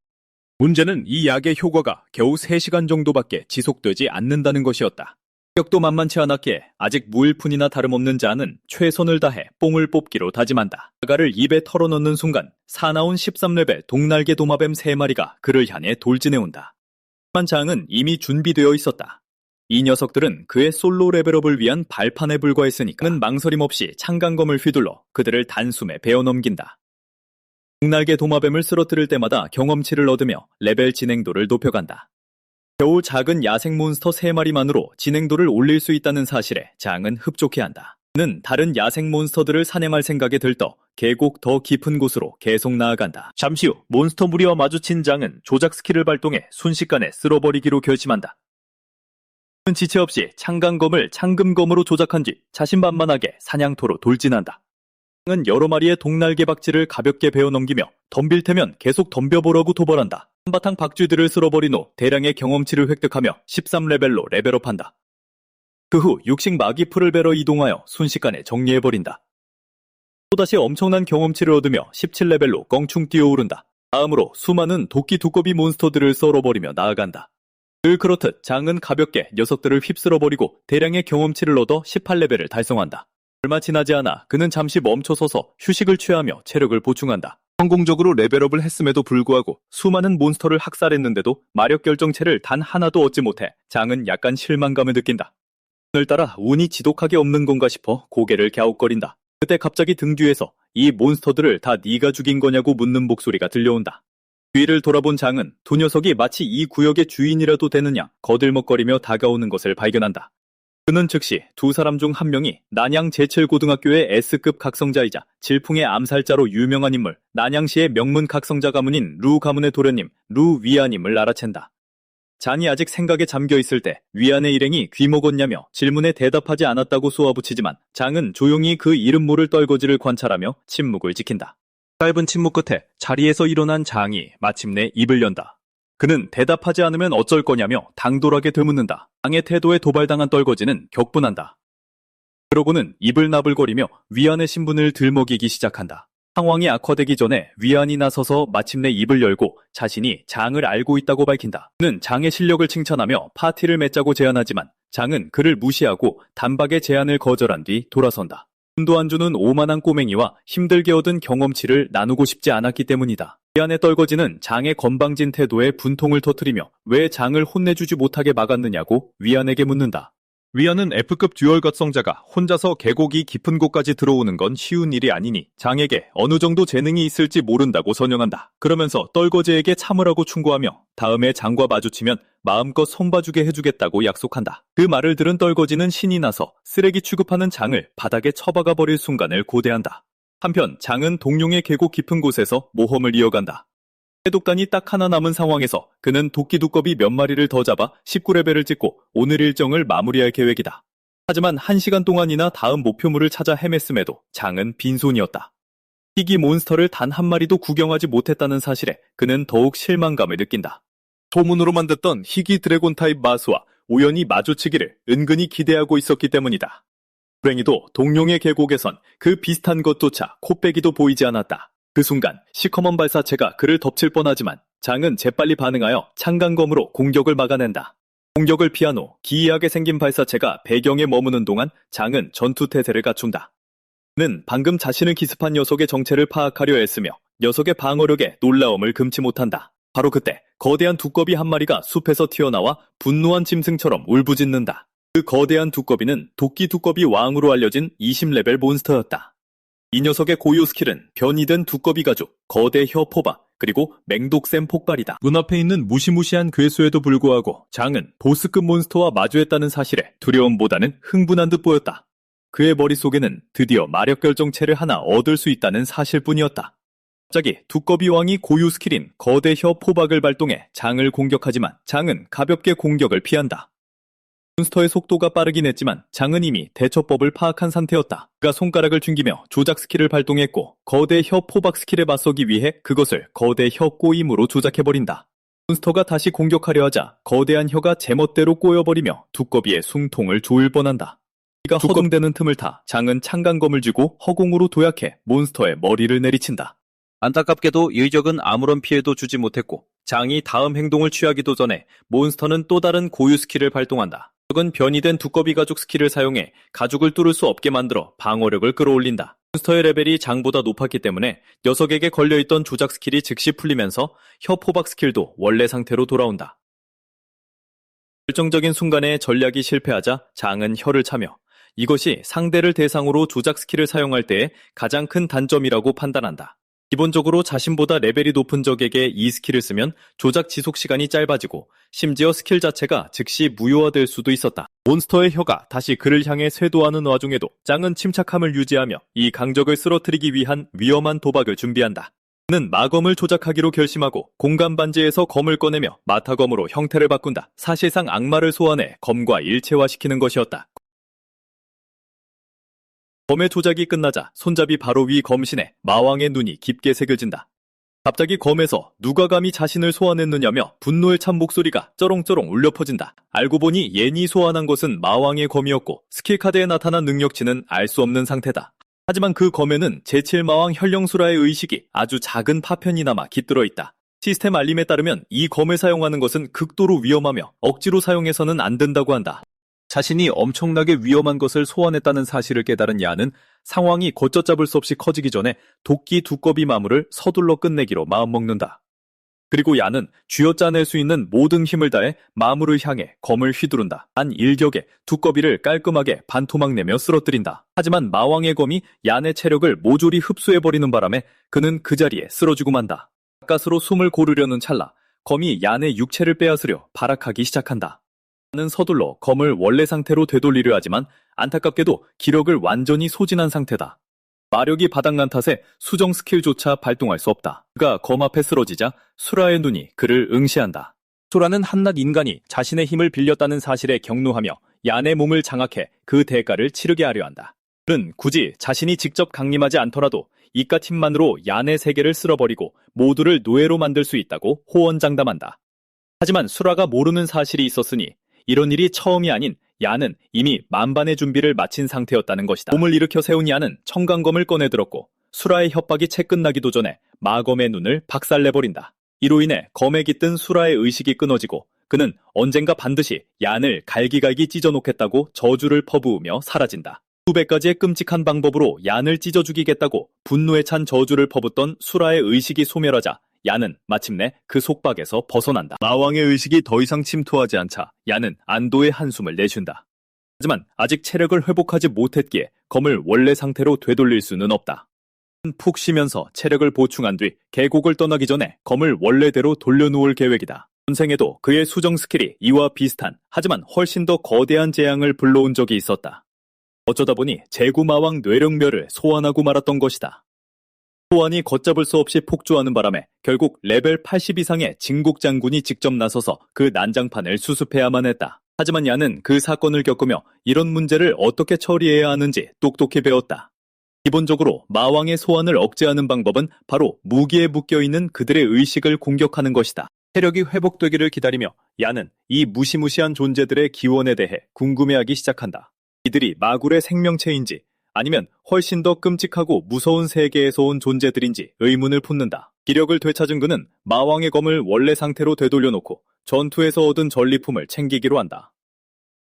문제는 이 약의 효과가 겨우 3시간 정도밖에 지속되지 않는다는 것이었다. 격도 만만치 않았기에 아직 무일푼이나 다름없는 자는 최선을 다해 뽕을 뽑기로 다짐한다. 자가를 입에 털어넣는 순간 사나운 13레벨 동날개 도마뱀 3마리가 그를 향해 돌진해온다. 하지만 장은 이미 준비되어 있었다. 이 녀석들은 그의 솔로 레벨업을 위한 발판에 불과했으니까 그는 망설임 없이 창간검을 휘둘러 그들을 단숨에 베어넘긴다. 동날개 도마뱀을 쓰러뜨릴 때마다 경험치를 얻으며 레벨 진행도를 높여간다. 겨우 작은 야생 몬스터 3마리만으로 진행도를 올릴 수 있다는 사실에 장은 흡족해한다. 그는 다른 야생 몬스터들을 사냥할 생각에 들떠 계곡 더 깊은 곳으로 계속 나아간다. 잠시 후 몬스터 무리와 마주친 장은 조작 스킬을 발동해 순식간에 쓸어버리기로 결심한다. 그는 지체 없이 창간검을 창금검으로 조작한 뒤 자신만만하게 사냥터로 돌진한다. 장은 여러 마리의 동날개 박쥐를 가볍게 베어넘기며 덤빌 테면 계속 덤벼보라고 도발한다. 한바탕 박쥐들을 쓸어버린 후 대량의 경험치를 획득하며 13레벨로 레벨업한다. 그 후 육식 마기풀을 베러 이동하여 순식간에 정리해버린다. 또다시 엄청난 경험치를 얻으며 17레벨로 껑충 뛰어오른다. 다음으로 수많은 도끼 두꺼비 몬스터들을 썰어버리며 나아간다. 늘 그렇듯 장은 가볍게 녀석들을 휩쓸어버리고 대량의 경험치를 얻어 18레벨을 달성한다. 얼마 지나지 않아 그는 잠시 멈춰서서 휴식을 취하며 체력을 보충한다. 성공적으로 레벨업을 했음에도 불구하고 수많은 몬스터를 학살했는데도 마력 결정체를 단 하나도 얻지 못해 장은 약간 실망감을 느낀다. 오늘따라 운이 지독하게 없는 건가 싶어 고개를 갸웃거린다. 그때 갑자기 등 뒤에서 이 몬스터들을 다 네가 죽인 거냐고 묻는 목소리가 들려온다. 뒤를 돌아본 장은 두 녀석이 마치 이 구역의 주인이라도 되느냐 거들먹거리며 다가오는 것을 발견한다. 그는 즉시 두 사람 중 한 명이 난양 제7고등학교의 S급 각성자이자 질풍의 암살자로 유명한 인물, 난양시의 명문 각성자 가문인 루 가문의 도련님 루 위안임을 알아챈다. 장이 아직 생각에 잠겨 있을 때 위안의 일행이 귀먹었냐며 질문에 대답하지 않았다고 쏘아붙이지만 장은 조용히 그 이름 모를 떨거지를 관찰하며 침묵을 지킨다. 짧은 침묵 끝에 자리에서 일어난 장이 마침내 입을 연다. 그는 대답하지 않으면 어쩔 거냐며 당돌하게 되묻는다. 장의 태도에 도발당한 떨거지는 격분한다. 그러고는 입을 나불거리며 위안의 신분을 들먹이기 시작한다. 상황이 악화되기 전에 위안이 나서서 마침내 입을 열고 자신이 장을 알고 있다고 밝힌다. 그는 장의 실력을 칭찬하며 파티를 맺자고 제안하지만 장은 그를 무시하고 단박에 제안을 거절한 뒤 돌아선다. 돈도 안 주는 오만한 꼬맹이와 힘들게 얻은 경험치를 나누고 싶지 않았기 때문이다. 위안의 떨거지는 장의 건방진 태도에 분통을 터뜨리며 왜 장을 혼내주지 못하게 막았느냐고 위안에게 묻는다. 위안은 F급 듀얼 각성자가 혼자서 계곡이 깊은 곳까지 들어오는 건 쉬운 일이 아니니 장에게 어느 정도 재능이 있을지 모른다고 선영한다. 그러면서 떨거지에게 참으라고 충고하며 다음에 장과 마주치면 마음껏 손봐주게 해주겠다고 약속한다. 그 말을 들은 떨거지는 신이 나서 쓰레기 취급하는 장을 바닥에 처박아 버릴 순간을 고대한다. 한편 장은 동룡의 계곡 깊은 곳에서 모험을 이어간다. 해독단이 딱 하나 남은 상황에서 그는 도끼 두꺼비 몇 마리를 더 잡아 19레벨을 찍고 오늘 일정을 마무리할 계획이다. 하지만 1시간 동안이나 다음 목표물을 찾아 헤맸음에도 장은 빈손이었다. 희귀 몬스터를 단 한 마리도 구경하지 못했다는 사실에 그는 더욱 실망감을 느낀다. 소문으로만 듣던 희귀 드래곤 타입 마수와 우연히 마주치기를 은근히 기대하고 있었기 때문이다. 불행히도 동룡의 계곡에선 그 비슷한 것조차 코빼기도 보이지 않았다. 그 순간 시커먼 발사체가 그를 덮칠 뻔하지만 장은 재빨리 반응하여 창간검으로 공격을 막아낸다. 공격을 피한 후 기이하게 생긴 발사체가 배경에 머무는 동안 장은 전투태세를 갖춘다. 그는 방금 자신을 기습한 녀석의 정체를 파악하려 애쓰며 녀석의 방어력에 놀라움을 금치 못한다. 바로 그때 거대한 두꺼비 한 마리가 숲에서 튀어나와 분노한 짐승처럼 울부짖는다. 그 거대한 두꺼비는 도끼 두꺼비 왕으로 알려진 20레벨 몬스터였다. 이 녀석의 고유 스킬은 변이된 두꺼비 가죽, 거대 혀 포박, 그리고 맹독샘 폭발이다. 눈앞에 있는 무시무시한 괴수에도 불구하고 장은 보스급 몬스터와 마주했다는 사실에 두려움보다는 흥분한 듯 보였다. 그의 머릿속에는 드디어 마력 결정체를 하나 얻을 수 있다는 사실뿐이었다. 갑자기 두꺼비 왕이 고유 스킬인 거대 혀 포박을 발동해 장을 공격하지만 장은 가볍게 공격을 피한다. 몬스터의 속도가 빠르긴 했지만 장은 이미 대처법을 파악한 상태였다. 그가 손가락을 튕기며 조작 스킬을 발동했고 거대 혀 포박 스킬에 맞서기 위해 그것을 거대 혀 꼬임으로 조작해버린다. 몬스터가 다시 공격하려 하자 거대한 혀가 제멋대로 꼬여버리며 두꺼비의 숨통을 조일 뻔한다. 이가 허둥대는 틈을 타 장은 창간검을 쥐고 허공으로 도약해 몬스터의 머리를 내리친다. 안타깝게도 이 적은 아무런 피해도 주지 못했고 장이 다음 행동을 취하기도 전에 몬스터는 또 다른 고유 스킬을 발동한다. 적은 변이된 두꺼비 가죽 스킬을 사용해 가죽을 뚫을 수 없게 만들어 방어력을 끌어올린다. 몬스터의 레벨이 장보다 높았기 때문에 녀석에게 걸려있던 조작 스킬이 즉시 풀리면서 혀 포박 스킬도 원래 상태로 돌아온다. 결정적인 순간에 전략이 실패하자 장은 혀를 차며 이것이 상대를 대상으로 조작 스킬을 사용할 때의 가장 큰 단점이라고 판단한다. 기본적으로 자신보다 레벨이 높은 적에게 이 스킬을 쓰면 조작 지속 시간이 짧아지고 심지어 스킬 자체가 즉시 무효화될 수도 있었다. 몬스터의 혀가 다시 그를 향해 쇄도하는 와중에도 장은 침착함을 유지하며 이 강적을 쓰러뜨리기 위한 위험한 도박을 준비한다. 그는 마검을 조작하기로 결심하고 공간 반지에서 검을 꺼내며 마타검으로 형태를 바꾼다. 사실상 악마를 소환해 검과 일체화시키는 것이었다. 검의 조작이 끝나자 손잡이 바로 위 검신에 마왕의 눈이 깊게 새겨진다. 갑자기 검에서 누가 감히 자신을 소환했느냐며 분노에 찬 목소리가 쩌렁쩌렁 울려 퍼진다. 알고 보니 옌이 소환한 것은 마왕의 검이었고 스킬카드에 나타난 능력치는 알 수 없는 상태다. 하지만 그 검에는 제7마왕 현령수라의 의식이 아주 작은 파편이 남아 깃들어 있다. 시스템 알림에 따르면 이 검을 사용하는 것은 극도로 위험하며 억지로 사용해서는 안 된다고 한다. 자신이 엄청나게 위험한 것을 소환했다는 사실을 깨달은 야는 상황이 걷잡을 수 없이 커지기 전에 도끼 두꺼비 마물을 서둘러 끝내기로 마음먹는다. 그리고 야는 쥐어짜낼 수 있는 모든 힘을 다해 마물을 향해 검을 휘두른다. 단 일격에 두꺼비를 깔끔하게 반토막 내며 쓰러뜨린다. 하지만 마왕의 검이 얀의 체력을 모조리 흡수해버리는 바람에 그는 그 자리에 쓰러지고 만다. 가까스로 숨을 고르려는 찰나 검이 얀의 육체를 빼앗으려 발악하기 시작한다. 얀은 서둘러 검을 원래 상태로 되돌리려 하지만 안타깝게도 기력을 완전히 소진한 상태다. 마력이 바닥난 탓에 수정 스킬조차 발동할 수 없다. 그가 검 앞에 쓰러지자 수라의 눈이 그를 응시한다. 수라는 한낱 인간이 자신의 힘을 빌렸다는 사실에 격노하며 얀의 몸을 장악해 그 대가를 치르게 하려 한다. 그는 굳이 자신이 직접 강림하지 않더라도 이깟 힘만으로 얀의 세계를 쓸어버리고 모두를 노예로 만들 수 있다고 호언장담한다. 하지만 수라가 모르는 사실이 있었으니 이런 일이 처음이 아닌 얀은 이미 만반의 준비를 마친 상태였다는 것이다. 몸을 일으켜 세운 얀은 청강검을 꺼내들었고 수라의 협박이 채 끝나기도 전에 마검의 눈을 박살내버린다. 이로 인해 검에 깃든 수라의 의식이 끊어지고 그는 언젠가 반드시 얀을 갈기갈기 찢어놓겠다고 저주를 퍼부으며 사라진다. 수백 가지의 끔찍한 방법으로 얀을 찢어 죽이겠다고 분노에 찬 저주를 퍼붓던 수라의 의식이 소멸하자 얀은 마침내 그 속박에서 벗어난다. 마왕의 의식이 더 이상 침투하지 않자 얀은 안도의 한숨을 내쉰다. 하지만 아직 체력을 회복하지 못했기에 검을 원래 상태로 되돌릴 수는 없다. 푹 쉬면서 체력을 보충한 뒤 계곡을 떠나기 전에 검을 원래대로 돌려놓을 계획이다. 전생에도 그의 수정 스킬이 이와 비슷한 하지만 훨씬 더 거대한 재앙을 불러온 적이 있었다. 어쩌다 보니 제구마왕 뇌령멸을 소환하고 말았던 것이다. 소환이 걷잡을 수 없이 폭주하는 바람에 결국 레벨 80 이상의 진국 장군이 직접 나서서 그 난장판을 수습해야만 했다. 하지만 야는 그 사건을 겪으며 이런 문제를 어떻게 처리해야 하는지 똑똑히 배웠다. 기본적으로 마왕의 소환을 억제하는 방법은 바로 무기에 묶여있는 그들의 의식을 공격하는 것이다. 체력이 회복되기를 기다리며 야는 이 무시무시한 존재들의 기원에 대해 궁금해하기 시작한다. 이들이 마굴의 생명체인지 아니면 훨씬 더 끔찍하고 무서운 세계에서 온 존재들인지 의문을 품는다. 기력을 되찾은 그는 마왕의 검을 원래 상태로 되돌려놓고 전투에서 얻은 전리품을 챙기기로 한다.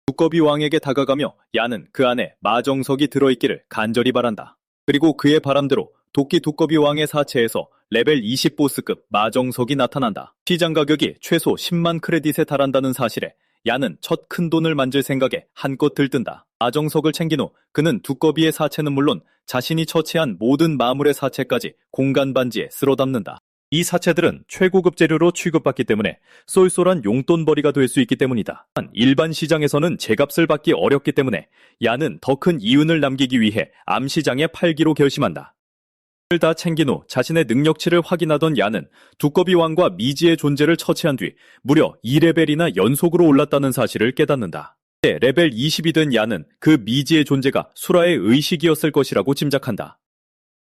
두꺼비 왕에게 다가가며 야는 그 안에 마정석이 들어있기를 간절히 바란다. 그리고 그의 바람대로 도끼 두꺼비 왕의 사체에서 레벨 20 보스급 마정석이 나타난다. 시장 가격이 최소 10만 크레딧에 달한다는 사실에 야는 첫 큰돈을 만질 생각에 한껏 들뜬다. 마정석을 챙긴 후 그는 두꺼비의 사체는 물론 자신이 처치한 모든 마물의 사체까지 공간 반지에 쓸어 담는다. 이 사체들은 최고급 재료로 취급받기 때문에 쏠쏠한 용돈벌이가 될 수 있기 때문이다. 일반 시장에서는 제값을 받기 어렵기 때문에 야는 더 큰 이윤을 남기기 위해 암시장에 팔기로 결심한다. 이를 다 챙긴 후 자신의 능력치를 확인하던 야는 두꺼비 왕과 미지의 존재를 처치한 뒤 무려 2레벨이나 연속으로 올랐다는 사실을 깨닫는다. 레벨 20이 된 야는 그 미지의 존재가 수라의 의식이었을 것이라고 짐작한다.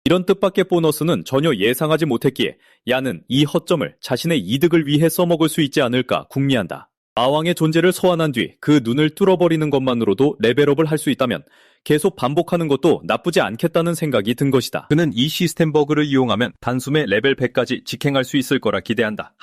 이런 뜻밖의 보너스는 전혀 예상하지 못했기에 야는 이 허점을 자신의 이득을 위해 써먹을 수 있지 않을까 궁리한다. 마왕의 존재를 소환한 뒤 그 눈을 뚫어버리는 것만으로도 레벨업을 할 수 있다면 계속 반복하는 것도 나쁘지 않겠다는 생각이 든 것이다. 그는 이 시스템 버그를 이용하면 단숨에 레벨 100까지 직행할 수 있을 거라 기대한다.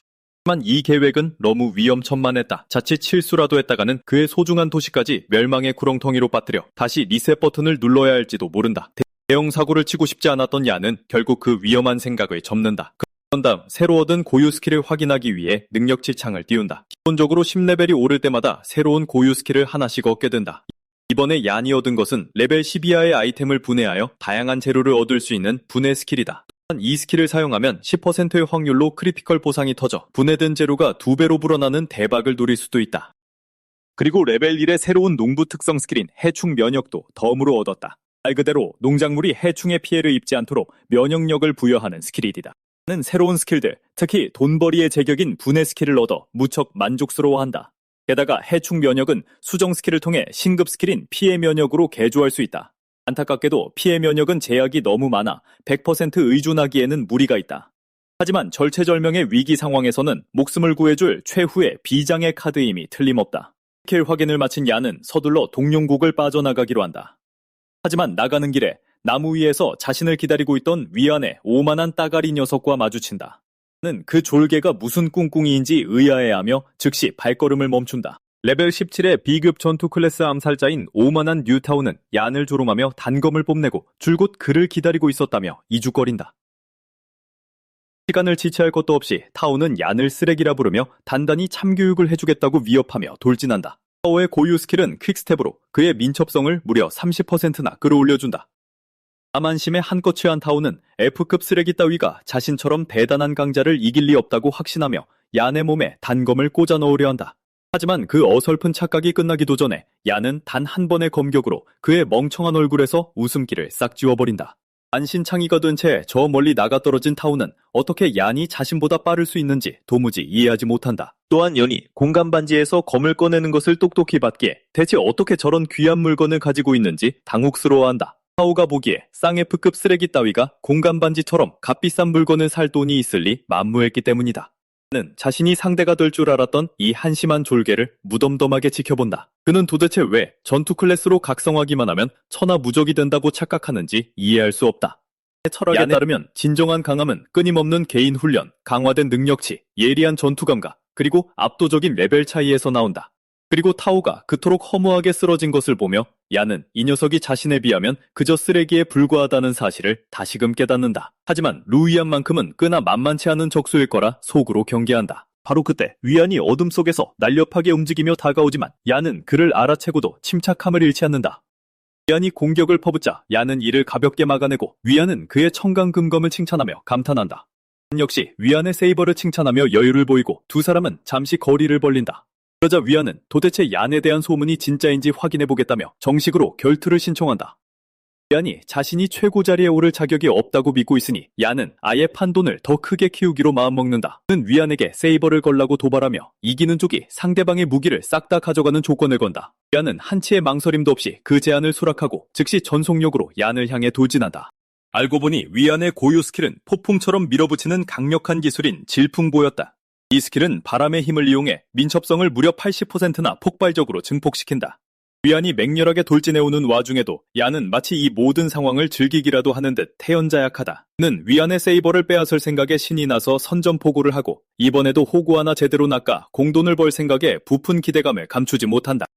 하지만 이 계획은 너무 위험천만했다. 자칫 실수라도 했다가는 그의 소중한 도시까지 멸망의 구렁텅이로 빠뜨려 다시 리셋 버튼을 눌러야 할지도 모른다. 대형 사고를 치고 싶지 않았던 야는 결국 그 위험한 생각을 접는다. 그런 다음 새로 얻은 고유 스킬을 확인하기 위해 능력치 창을 띄운다. 기본적으로 10레벨이 오를 때마다 새로운 고유 스킬을 하나씩 얻게 된다. 이번에 얀이 얻은 것은 레벨 10 이하의 아이템을 분해하여 다양한 재료를 얻을 수 있는 분해 스킬이다. 이 스킬을 사용하면 10%의 확률로 크리티컬 보상이 터져 분해된 재료가 2배로 불어나는 대박을 노릴 수도 있다. 그리고 레벨 1의 새로운 농부 특성 스킬인 해충 면역도 덤으로 얻었다. 말 그대로 농작물이 해충의 피해를 입지 않도록 면역력을 부여하는 스킬이다. 는 새로운 스킬들, 특히 돈벌이의 제격인 분해 스킬을 얻어 무척 만족스러워한다. 게다가 해충 면역은 수정 스킬을 통해 신급 스킬인 피해 면역으로 개조할 수 있다. 안타깝게도 피해 면역은 제약이 너무 많아 100% 의존하기에는 무리가 있다. 하지만 절체절명의 위기 상황에서는 목숨을 구해줄 최후의 비장의 카드임이 틀림없다. 스킬 확인을 마친 야는 서둘러 동룡국을 빠져나가기로 한다. 하지만 나가는 길에 나무 위에서 자신을 기다리고 있던 위안의 오만한 따가리 녀석과 마주친다. 는 그 졸개가 무슨 꿍꿍이인지 의아해하며 즉시 발걸음을 멈춘다. 레벨 17의 B급 전투 클래스 암살자인 오만한 뉴타운은 얀을 조롱하며 단검을 뽐내고 줄곧 그를 기다리고 있었다며 이죽거린다. 시간을 지체할 것도 없이 타오는 얀을 쓰레기라 부르며 단단히 참교육을 해주겠다고 위협하며 돌진한다. 타오의 고유 스킬은 퀵스텝으로 그의 민첩성을 무려 30%나 끌어올려준다. 자만심에 한껏 취한 타오는 F급 쓰레기 따위가 자신처럼 대단한 강자를 이길 리 없다고 확신하며 얀의 몸에 단검을 꽂아 넣으려 한다. 하지만 그 어설픈 착각이 끝나기도 전에 얀은 단 한 번의 검격으로 그의 멍청한 얼굴에서 웃음기를 싹 지워버린다. 안신창이가 된 채 저 멀리 나가떨어진 타오는 어떻게 얀이 자신보다 빠를 수 있는지 도무지 이해하지 못한다. 또한 연이 공간 반지에서 검을 꺼내는 것을 똑똑히 봤기에 대체 어떻게 저런 귀한 물건을 가지고 있는지 당혹스러워한다. 타오가 보기에 쌍F급 쓰레기 따위가 공간 반지처럼 값비싼 물건을 살 돈이 있을 리 만무했기 때문이다. 는 자신이 상대가 될 줄 알았던 이 한심한 졸개를 무덤덤하게 지켜본다. 그는 도대체 왜 전투 클래스로 각성하기만 하면 천하무적이 된다고 착각하는지 이해할 수 없다. 철학에 따르면 진정한 강함은 끊임없는 개인 훈련, 강화된 능력치, 예리한 전투 감각, 그리고 압도적인 레벨 차이에서 나온다. 그리고 타오가 그토록 허무하게 쓰러진 것을 보며 얀은 이 녀석이 자신에 비하면 그저 쓰레기에 불과하다는 사실을 다시금 깨닫는다. 하지만 루이안만큼은 꽤나 만만치 않은 적수일 거라 속으로 경계한다. 바로 그때 위안이 어둠 속에서 날렵하게 움직이며 다가오지만 얀은 그를 알아채고도 침착함을 잃지 않는다. 위안이 공격을 퍼붓자 얀은 이를 가볍게 막아내고 위안은 그의 청강금검을 칭찬하며 감탄한다. 역시 위안의 세이버를 칭찬하며 여유를 보이고 두 사람은 잠시 거리를 벌린다. 그러자 위안은 도대체 얀에 대한 소문이 진짜인지 확인해보겠다며 정식으로 결투를 신청한다. 위안이 자신이 최고 자리에 오를 자격이 없다고 믿고 있으니 얀은 아예 판돈을 더 크게 키우기로 마음먹는다. 그는 위안에게 세이버를 걸라고 도발하며 이기는 쪽이 상대방의 무기를 싹 다 가져가는 조건을 건다. 위안은 한치의 망설임도 없이 그 제안을 수락하고 즉시 전속력으로 얀을 향해 돌진한다. 알고 보니 위안의 고유 스킬은 폭풍처럼 밀어붙이는 강력한 기술인 질풍보였다. 이 스킬은 바람의 힘을 이용해 민첩성을 무려 80%나 폭발적으로 증폭시킨다. 위안이 맹렬하게 돌진해오는 와중에도 얀은 마치 이 모든 상황을 즐기기라도 하는 듯 태연자약하다. 그는 위안의 세이버를 빼앗을 생각에 신이 나서 선전포고를 하고 이번에도 호구 하나 제대로 낚아 공돈을 벌 생각에 부푼 기대감을 감추지 못한다.